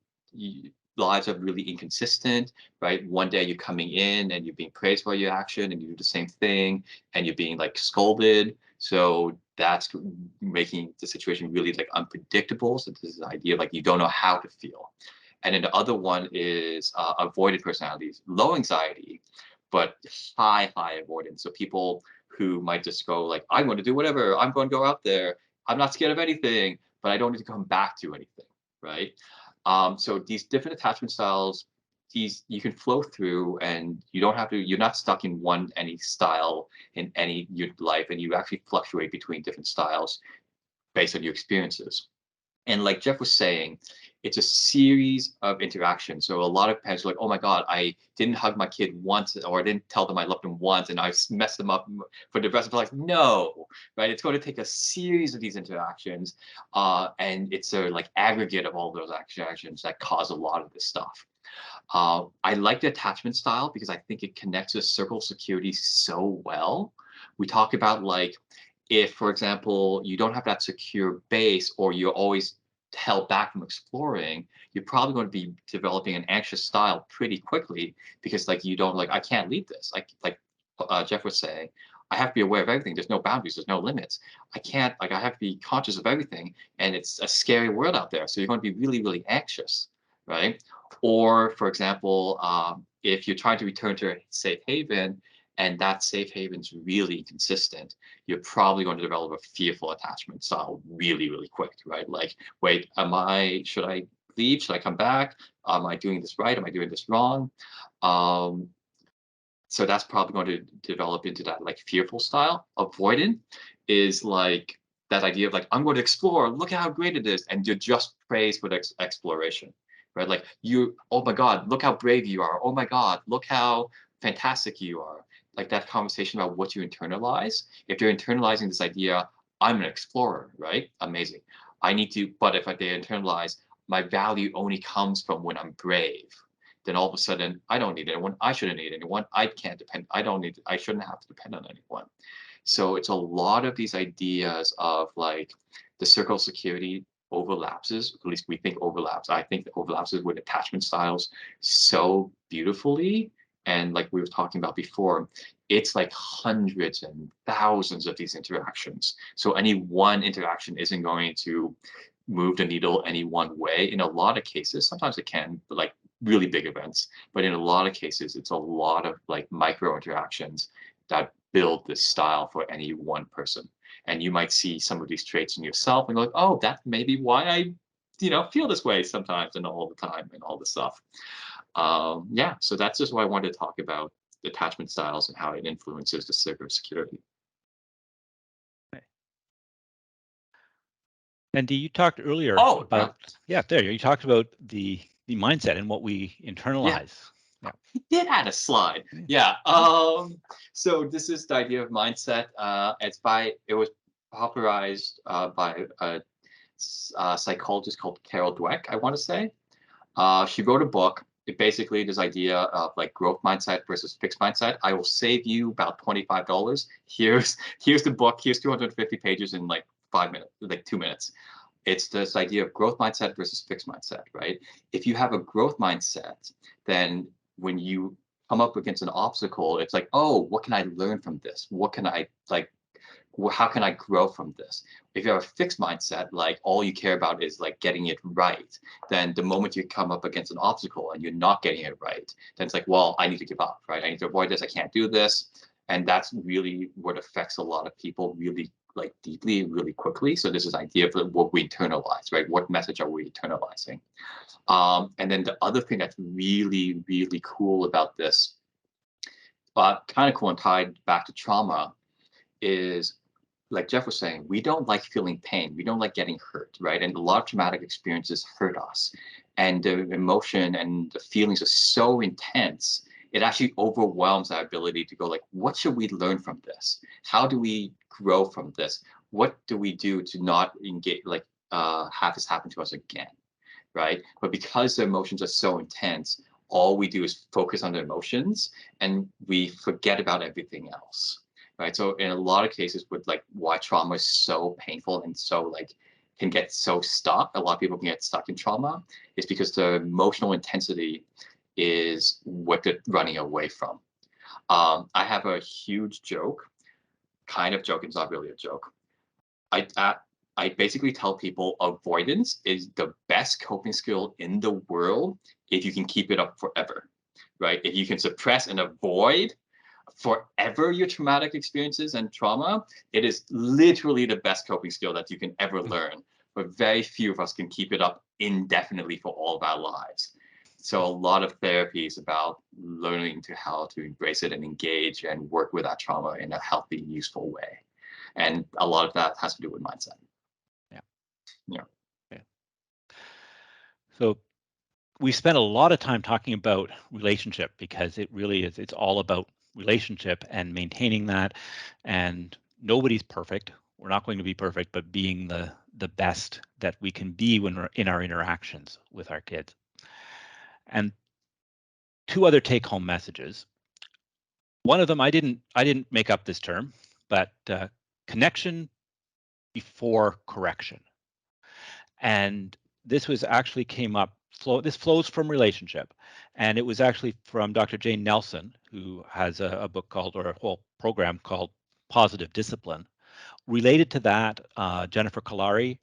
lives are really inconsistent, right? One day you're coming in and you're being praised for your action and you do the same thing and you're being like scolded. So that's making the situation really like unpredictable. So this is the idea of like you don't know how to feel. And then the other one is avoidant personalities, low anxiety, but high avoidance. So people who might just go like, I'm going to do whatever. I'm going to go out there. I'm not scared of anything, but I don't need to come back to anything, right? So these different attachment styles, these you can flow through, and you don't have to. You're not stuck in any style in any your life, and you actually fluctuate between different styles based on your experiences. And like Jeff was saying, it's a series of interactions. So a lot of parents are like, oh my God, I didn't hug my kid once, or I didn't tell them I loved them once, and I messed them up for the rest of their life. No, right? It's going to take a series of these interactions. And it's a like aggregate of all those actions that cause a lot of this stuff. I like the attachment style because I think it connects to circle security so well. We talk about like, if, for example, you don't have that secure base or you're always held back from exploring, you're probably going to be developing an anxious style pretty quickly because like you don't like, I can't leave this. Like Jeff was saying, I have to be aware of everything. There's no boundaries. There's no limits. I can't like I have to be conscious of everything, and it's a scary world out there. So you're going to be really, really anxious, right? Or for example, if you're trying to return to a safe haven, and that safe haven's really consistent, you're probably going to develop a fearful attachment style really, really quick, right? Like, wait, should I leave? Should I come back? Am I doing this right? Am I doing this wrong? So that's probably going to develop into that like fearful style. Avoidant is like that idea of like, I'm going to explore, look at how great it is. And you're just praised for the exploration, right? Like oh my God, look how brave you are. Oh my God, look how fantastic you are. Like that conversation about what you internalize. If you're internalizing this idea, I'm an explorer, right? Amazing. But if they internalize, my value only comes from when I'm brave, then all of a sudden I don't need anyone. I shouldn't need anyone. I can't depend. I shouldn't have to depend on anyone. So it's a lot of these ideas of like the circle of security overlapses, at least we think overlaps. I think the overlapses with attachment styles so beautifully. And like we were talking about before, it's like hundreds and thousands of these interactions. So any one interaction isn't going to move the needle any one way. In a lot of cases, sometimes it can, but like really big events. But in a lot of cases, it's a lot of like micro interactions that build this style for any one person. And you might see some of these traits in yourself and go like, oh, that may be why I, feel this way sometimes and all the time and all this stuff. Yeah, so that's just why I wanted to talk about attachment styles and how it influences the circle of security. Andy, you talked earlier about you talked about the mindset and what we internalize. Yeah. He did add a slide. Yeah. So this is the idea of mindset. It was popularized by a psychologist called Carol Dweck, I want to say. She wrote a book. It basically this idea of like growth mindset versus fixed mindset. I will save you about $25. Here's the book. Here's 250 pages in like 5 minutes, like 2 minutes. It's this idea of growth mindset versus fixed mindset, right? If you have a growth mindset, then when you come up against an obstacle, it's like, oh, what can I learn from this? What can I like? how can I grow from this? If you have a fixed mindset, like all you care about is like getting it right, then the moment you come up against an obstacle and you're not getting it right, then it's like, well, I need to give up, right? I need to avoid this. I can't do this. And that's really what affects a lot of people really like deeply, really quickly. So this is idea of what we internalize, right? What message are we internalizing? And then the other thing that's really, really cool about this, kind of cool and tied back to trauma, is like Jeff was saying, we don't like feeling pain. We don't like getting hurt, right? And a lot of traumatic experiences hurt us. And the emotion and the feelings are so intense, it actually overwhelms our ability to go like, what should we learn from this? How do we grow from this? What do we do to not engage, like have this happen to us again, right? But because the emotions are so intense, all we do is focus on the emotions and we forget about everything else. Right. So in a lot of cases with like why trauma is so painful and so like can get so stuck, a lot of people can get stuck in trauma, is because the emotional intensity is what they're running away from. I have a huge joke, kind of joke, it's not really a joke. I basically tell people avoidance is the best coping skill in the world if you can keep it up forever, right? If you can suppress and avoid forever your traumatic experiences and trauma, it is literally the best coping skill that you can ever learn. But very few of us can keep it up indefinitely for all of our lives. So a lot of therapy is about learning to how to embrace it and engage and work with that trauma in a healthy, useful way. And a lot of that has to do with mindset. Yeah. Yeah. Okay. So we spent a lot of time talking about relationship because it really is, it's all about relationship and maintaining that. And nobody's perfect. We're not going to be perfect, but being the best that we can be when we're in our interactions with our kids. And two other take-home messages. One of them, I didn't make up this term, but connection before correction. And this was actually came up, this flows from relationship. And it was actually from Dr. Jane Nelson, who has a book called, or a whole program called Positive Discipline. Related to that, Jennifer Kolari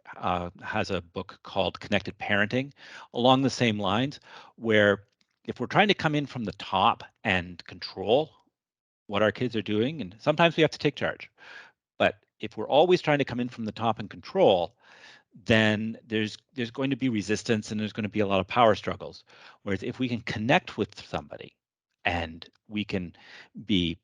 has a book called Connected Parenting, along the same lines, where if we're trying to come in from the top and control what our kids are doing, and sometimes we have to take charge, but if we're always trying to come in from the top and control, then there's going to be resistance and there's going to be a lot of power struggles. Whereas if we can connect with somebody and we can be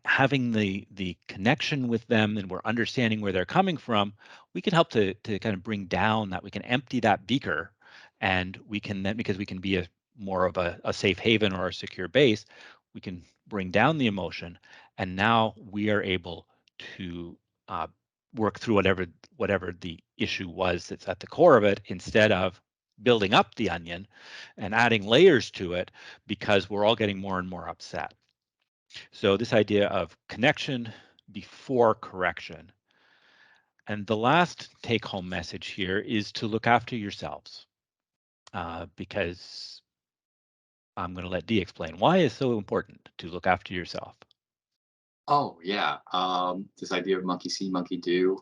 having the connection with them and we're understanding where they're coming from, we can help to kind of bring down that, we can empty that beaker, and we can then, because we can be a more of a safe haven or a secure base, we can bring down the emotion, and now we are able to work through whatever the issue was that's at the core of it, instead of building up the onion and adding layers to it, because we're all getting more and more upset. So this idea of connection before correction. And the last take-home message here is to look after yourselves, because I'm going to let Dee explain why it's so important to look after yourself. Oh yeah, this idea of monkey see, monkey do.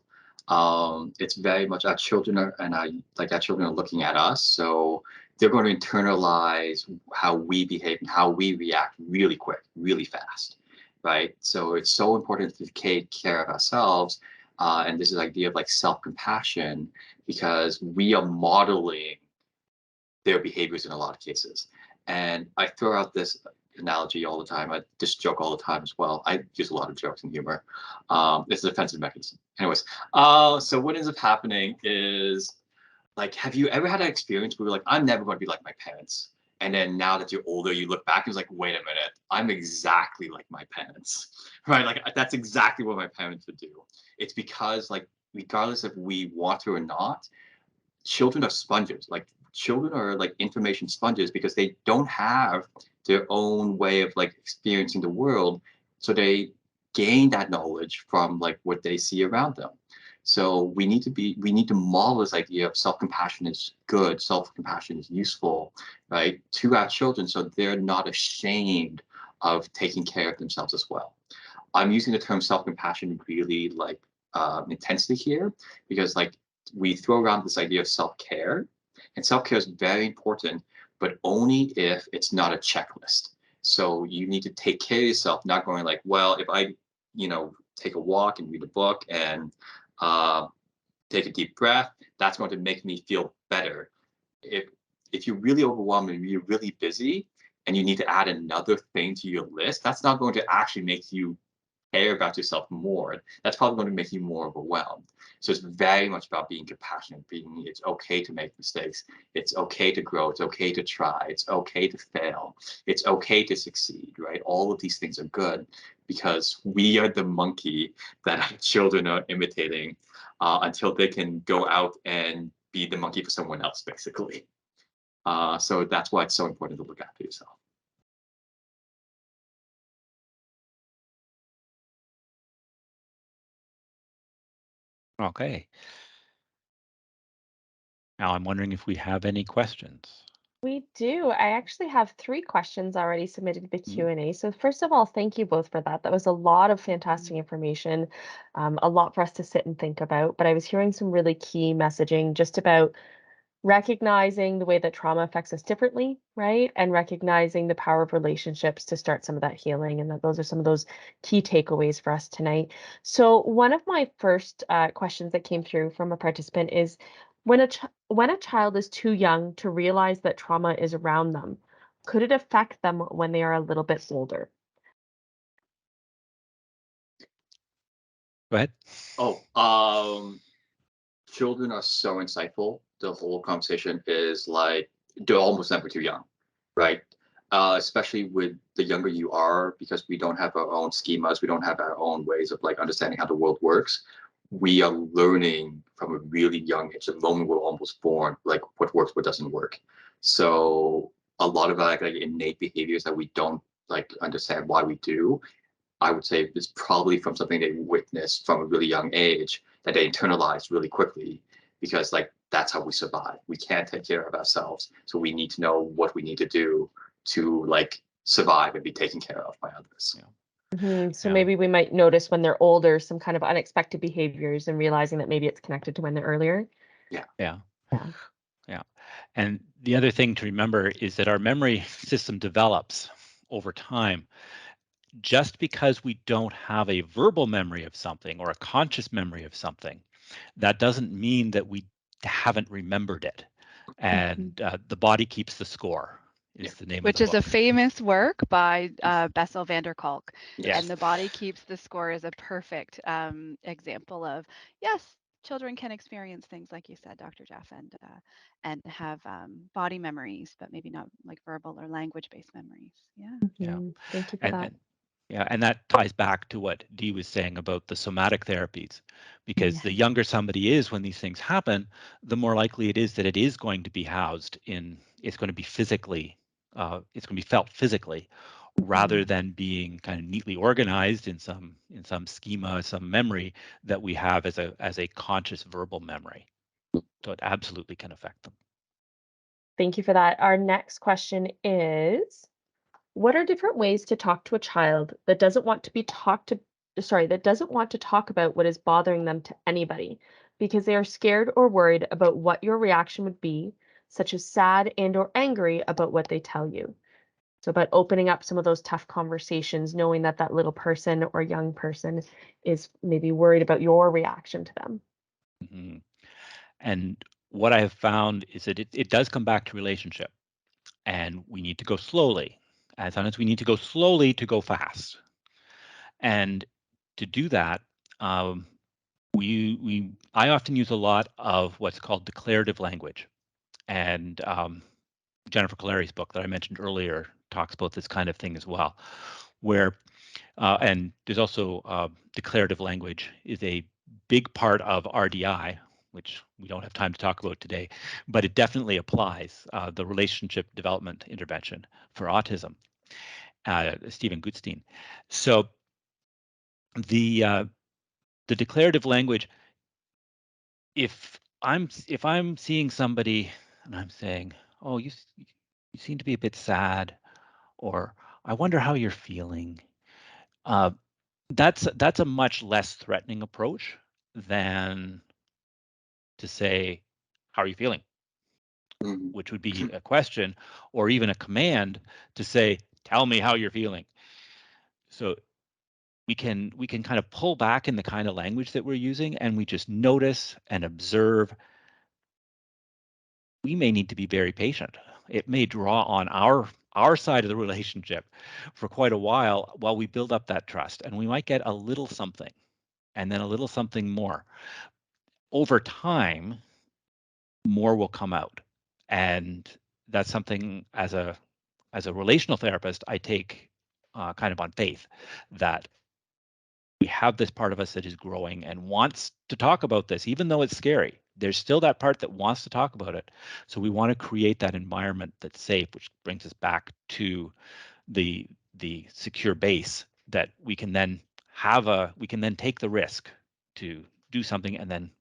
It's very much our children are, and our children are looking at us, so they're going to internalize how we behave and how we react really quick, really fast, right? So it's so important to take care of ourselves, and this is idea of like self-compassion, because we are modeling their behaviors in a lot of cases. And I throw out this analogy all the time. I just joke all the time as well. I use a lot of jokes and humor. It's a defensive mechanism. Anyways, so what ends up happening is, like, have you ever had an experience where you're like, I'm never going to be like my parents? And then now that you're older, you look back and it's like, wait a minute, I'm exactly like my parents, right? Like that's exactly what my parents would do. It's because like, regardless if we want to or not, children are sponges. Like children are like information sponges because they don't have their own way of like experiencing the world. So they gain that knowledge from like what they see around them. So we need to model this idea of self-compassion is good, self-compassion is useful, right, to our children, so they're not ashamed of taking care of themselves as well. I'm using the term self-compassion really like intensely here because like we throw around this idea of self-care, and self-care is very important, but only if it's not a checklist. So you need to take care of yourself, not going like, well, if I, take a walk and read a book and uh, take a deep breath, that's going to make me feel better. If if you're really overwhelmed and you're really busy and you need to add another thing to your list, that's not going to actually make you care about yourself more. That's probably going to make you more overwhelmed. So it's very much about being compassionate, being it's okay to make mistakes. It's okay to grow. It's okay to try. It's okay to fail. It's okay to succeed, right? All of these things are good because we are the monkey that our children are imitating until they can go out and be the monkey for someone else, basically. So that's why it's so important to look after yourself. Okay. Now I'm wondering if we have any questions. We do. I actually have 3 questions already submitted to the Mhm. Q&A. So first of all, thank you both for that. That was a lot of fantastic information, a lot for us to sit and think about. But I was hearing some really key messaging just about recognizing the way that trauma affects us differently, right? And recognizing the power of relationships to start some of that healing. And that those are some of those key takeaways for us tonight. So one of my first questions that came through from a participant is when a child is too young to realize that trauma is around them, could it affect them when they are a little bit older? Go ahead. Oh, children are so insightful. The whole conversation is like they're almost never too young, right? Especially with the younger you are, because we don't have our own schemas, we don't have our own ways of like understanding how the world works. We are learning from a really young age, the moment we're almost born, like what works, what doesn't work. So a lot of like innate behaviors that we don't like understand why we do, I would say it's probably from something they witnessed from a really young age that they internalized really quickly because like that's how we survive. We can't take care of ourselves. So we need to know what we need to do to like survive and be taken care of by others. So Yeah. maybe we might notice when they're older some kind of unexpected behaviors and realizing that maybe it's connected to when they're earlier. Yeah. Yeah. Yeah. Yeah. And the other thing to remember is that our memory system develops over time. Just because we don't have a verbal memory of something or a conscious memory of something, that doesn't mean that we haven't remembered it. And the body keeps the score Yeah. is the name of Which the is a book. famous work by Bessel van der Kolk. Yes. And the body keeps the score is a perfect example of, yes, children can experience things like you said, Dr. Jeff, and have body memories, but maybe not like verbal or language-based memories. Yeah. Yeah. Thank you for And, that. and yeah, and that ties back to what Dee was saying about the somatic therapies, because the Yeah. younger somebody is when these things happen, the more likely it is that it is going to be housed in, it's going to be physically, it's going to be felt physically, rather than being kind of neatly organized in some schema, some memory that we have as a conscious verbal memory. So it absolutely can affect them. Thank you for that. Our next question is, what are different ways to talk to a child that doesn't want to be talked to, sorry, that doesn't want to talk about what is bothering them to anybody because they are scared or worried about what your reaction would be, such as sad and or angry about what they tell you. So about opening up some of those tough conversations, knowing that that little person or young person is maybe worried about your reaction to them. Mhm. And what I have found is that it does come back to relationship, and we need to go slowly. And sometimes we need to go slowly to go fast. And to do that, um, I often use a lot of what's called declarative language. And Jennifer Clary's book that I mentioned earlier talks about this kind of thing as well, where and there's also declarative language is a big part of RDI, which we don't have time to talk about today, but it definitely applies, the relationship development intervention for autism, Stephen Gutstein. So the the declarative language, if I'm seeing somebody and I'm saying, oh, you seem to be a bit sad, or I wonder how you're feeling. Uh, That's a much less threatening approach than to say, how are you feeling? Mhm. Which would be a question, or even a command to say, tell me how you're feeling. So we can kind of pull back in the kind of language that we're using, and we just notice and observe. We may need to be very patient. It may draw on our side of the relationship for quite a while we build up that trust, and we might get a little something and then a little something more. Over time, more will come out. And that's something, as a relational therapist, I take kind of on faith that we have this part of us that is growing and wants to talk about this, even though it's scary. There's still that part that wants to talk about it. So we want to create that environment that's safe, which brings us back to the secure base that we can then take the risk to do something and then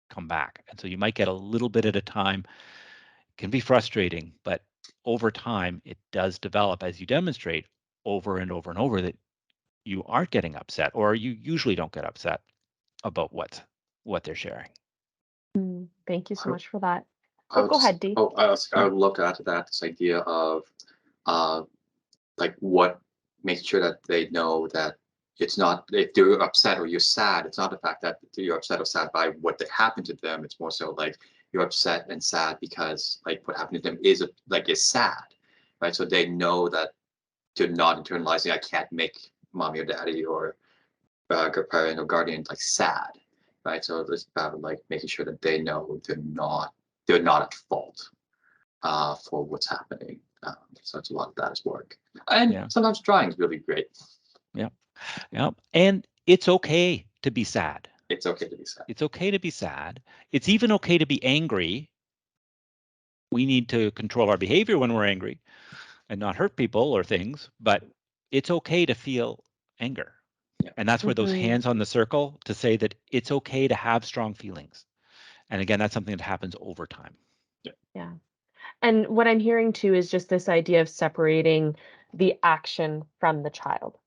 come back. And so you might get a little bit at a time. It can be frustrating, but over time it does develop, as you demonstrate over and over and over, that you aren't getting upset, or you usually don't get upset about what they're sharing. Thank you so I much for that. I Oh, would go ahead, Dee. I would love to add to that this idea of uh, like what making sure that they know that it's not if they're upset or you're sad, it's not the fact that you're upset or sad by what that happened to them. It's more so like you're upset and sad because like what happened to them is sad, right? So they know that they're not internalizing. I can't make mommy or daddy or parent or guardian like sad, right? So it's about like making sure that they know they're not at fault for what's happening. So it's a lot of that is work, and Yeah, sometimes trying is really great. yeah, yeah. And it's okay to be sad. It's okay to be sad. It's okay to be sad. It's even okay to be angry. We need to control our behavior when we're angry and not hurt people or things, but it's okay to feel anger. Yeah. And that's where those Mhm. hands on the circle to say that it's okay to have strong feelings. And again, that's something that happens over time. Yeah. And what I'm hearing too is just this idea of separating the action from the child,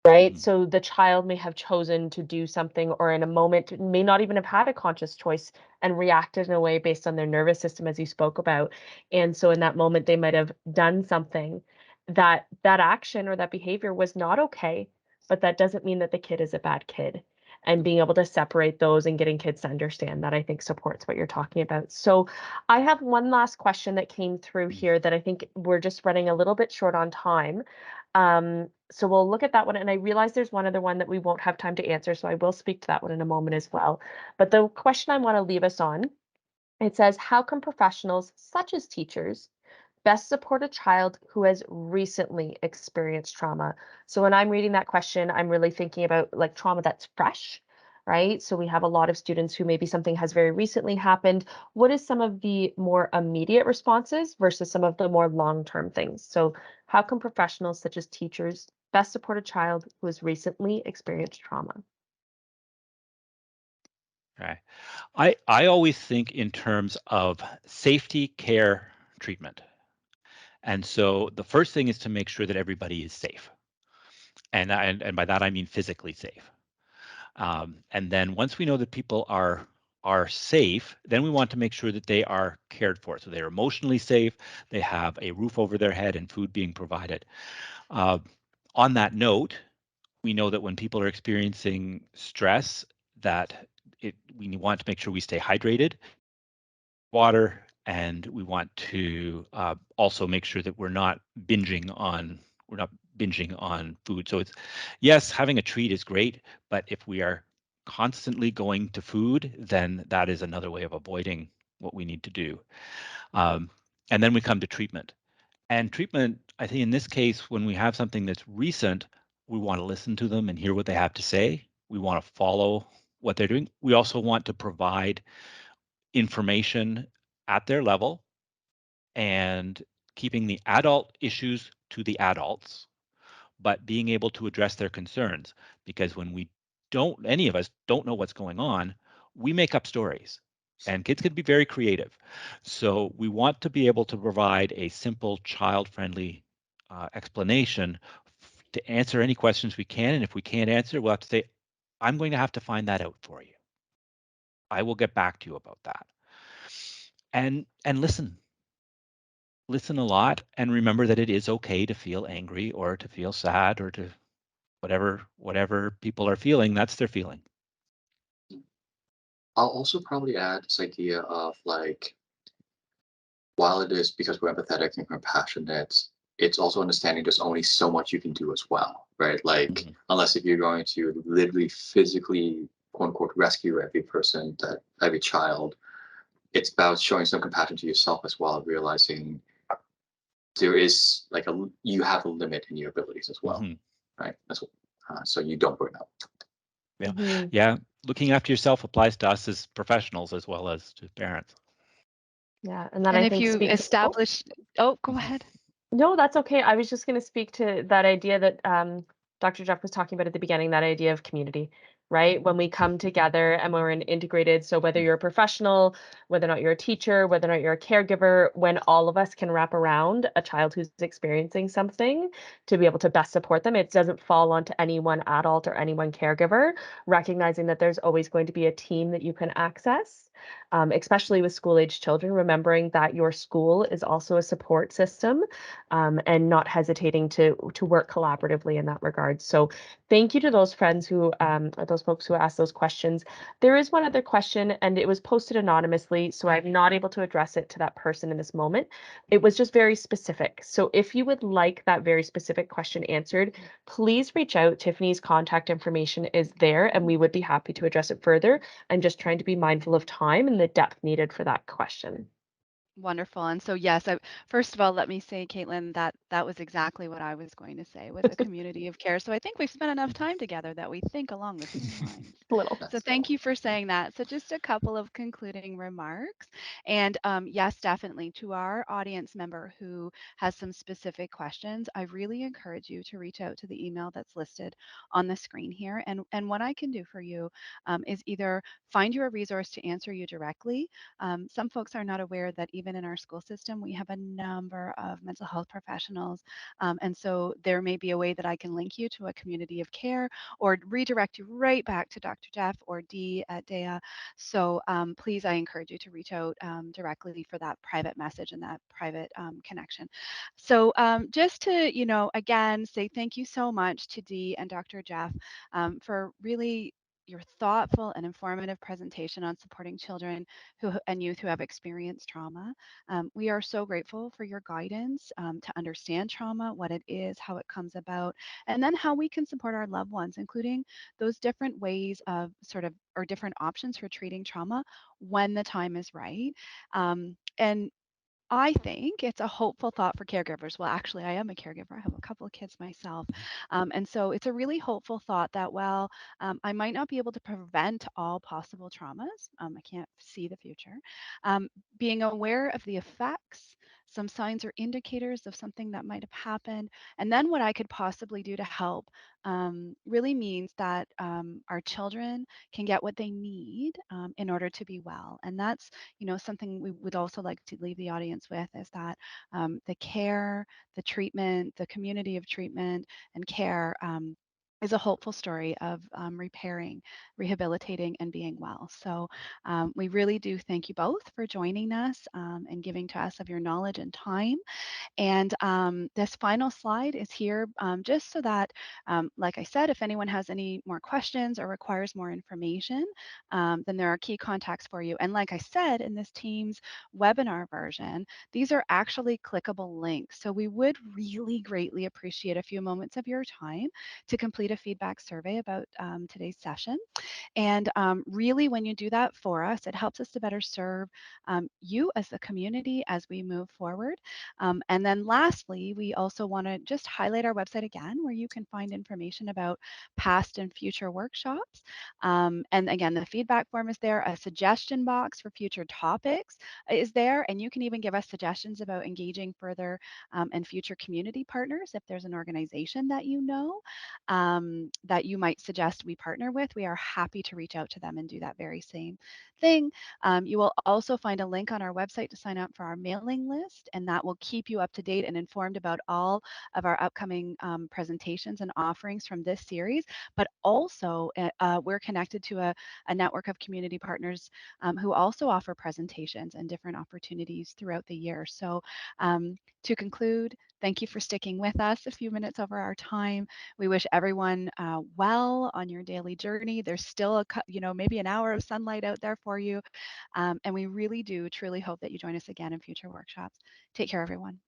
right? Mhm. So the child may have chosen to do something or in a moment may not even have had a conscious choice and reacted in a way based on their nervous system, as you spoke about. And so in that moment, they might have done something that action or that behavior was not okay, but that doesn't mean that the kid is a bad kid. And being able to separate those and getting kids to understand that, I think, supports what you're talking about. So I have one last question that came through here that I think we're just running a little bit short on time. So we'll look at that one. And I realize there's one other one that we won't have time to answer. So I will speak to that one in a moment as well. But the question I want to leave us on, it says, how can professionals such as teachers best support a child who has recently experienced trauma? So when I'm reading that question, I'm really thinking about like trauma that's fresh, right? So we have a lot of students who maybe something has very recently happened. What is some of the more immediate responses versus some of the more long-term things? So how can professionals such as teachers best support a child who has recently experienced trauma? Okay. I always think in terms of safety, care, treatment. And so the first thing is to make sure that everybody is safe. And by that I mean physically safe. And then once we know that people are safe, then we want to make sure that they are cared for. So they're emotionally safe, they have a roof over their head and food being provided. Uh, on that note, we know that when people are experiencing stress, that we want to make sure we stay hydrated, water, and we want to also make sure that we're not binging on food. So it's yes, having a treat is great, but if we are constantly going to food, then that is another way of avoiding what we need to do. Um, and then we come to treatment. And treatment, I think in this case, when we have something that's recent, we want to listen to them and hear what they have to say. We want to follow what they're doing. We also want to provide information at their level and keeping the adult issues to the adults, but being able to address their concerns. Because when any of us don't know what's going on, we make up stories. And kids can be very creative. So we want to be able to provide a simple, child-friendly explanation to answer any questions we can. And if we can't answer, we'll have to say, I'm going to have to find that out for you. I will get back to you about that. And listen a lot, and remember that it is okay to feel angry or to feel sad or to whatever people are feeling, that's their feeling. I'll also probably add this idea of like, while it is because we're empathetic and compassionate, it's also understanding there's only so much you can do as well, right? Like, unless if you're going to literally physically, quote unquote, rescue every person, that every child, it's about showing some compassion to yourself as well, realizing there is like you have a limit in your abilities as well, right? That's what, so you don't burn out. Yeah. Mhm. Yeah. Looking after yourself applies to us as professionals as well as to parents. Yeah, and that And I if think you speaks. establish, oh, go ahead. No, that's okay. I was just going to speak to that idea that Dr. Jeff was talking about at the beginning, that idea of community, right? When we come together and we're integrated, so whether you're a professional, whether or not you're a teacher, whether or not you're a caregiver, when all of us can wrap around a child who's experiencing something to be able to best support them, it doesn't fall onto any one adult or any one caregiver, recognizing that there's always going to be a team that you can access. Especially with school age children, remembering that your school is also a support system, and not hesitating to work collaboratively in that regard. So thank you to those friends who or those folks who asked those questions. There is one other question, and it was posted anonymously, so I'm not able to address it to that person in this moment. It was just very specific. So if you would like that very specific question answered, please reach out. Tiffany's contact information is there, and we would be happy to address it further. I'm just trying to be mindful of time and the depth needed for that question. Wonderful. And so, yes, first of all, let me say, Caitlin, that that was exactly what I was going to say with a community of care. So I think we've spent enough time together that we think along the same lines. Little. So That's thank you for saying that. So just a couple of concluding remarks. And yes, definitely to our audience member who has some specific questions, I really encourage you to reach out to the email that's listed on the screen here. And what I can do for you is either find you a resource to answer you directly. Some folks are not aware that even in our school system, we have a number of mental health professionals. And so there may be a way that I can link you to a community of care or redirect you right back to Dr. Jeff or Dee at DEA. So please, I encourage you to reach out directly for that private message and that private connection. So just to, again, say thank you so much to Dee and Dr. Jeff for really your thoughtful and informative presentation on supporting children and youth who have experienced trauma. We are so grateful for your guidance to understand trauma, what it is, how it comes about, and then how we can support our loved ones, including those different ways of or different options for treating trauma when the time is right. And I think it's a hopeful thought for caregivers. Well, actually, I am a caregiver. I have a couple of kids myself. And so it's a really hopeful thought that, well, I might not be able to prevent all possible traumas. I can't see the future. Um, Being aware of the effects, some signs or indicators of something that might have happened, and then what I could possibly do to help really means that our children can get what they need in order to be well. And that's something we would also like to leave the audience with is that the care, the treatment, the community of treatment and care is a hopeful story of repairing, rehabilitating, and being well. So we really do thank you both for joining us and giving to us of your knowledge and time. And this final slide is here just so that, like I said, if anyone has any more questions or requires more information, then there are key contacts for you. And like I said, in this Teams webinar version, these are actually clickable links. So we would really greatly appreciate a few moments of your time to complete a feedback survey about today's session. And really, when you do that for us, it helps us to better serve you as a community as we move forward. And then lastly, we also want to just highlight our website again, where you can find information about past and future workshops. And again, the feedback form is there. A suggestion box for future topics is there. And you can even give us suggestions about engaging further and future community partners if there's an organization that you know. that you might suggest we partner with, we are happy to reach out to them and do that very same thing. You will also find a link on our website to sign up for our mailing list, and that will keep you up to date and informed about all of our upcoming presentations and offerings from this series. But also, we're connected to a network of community partners who also offer presentations and different opportunities throughout the year. So to conclude, thank you for sticking with us a few minutes over our time. We wish everyone well on your daily journey. There's still maybe an hour of sunlight out there for you. And we really do truly hope that you join us again in future workshops. Take care, everyone.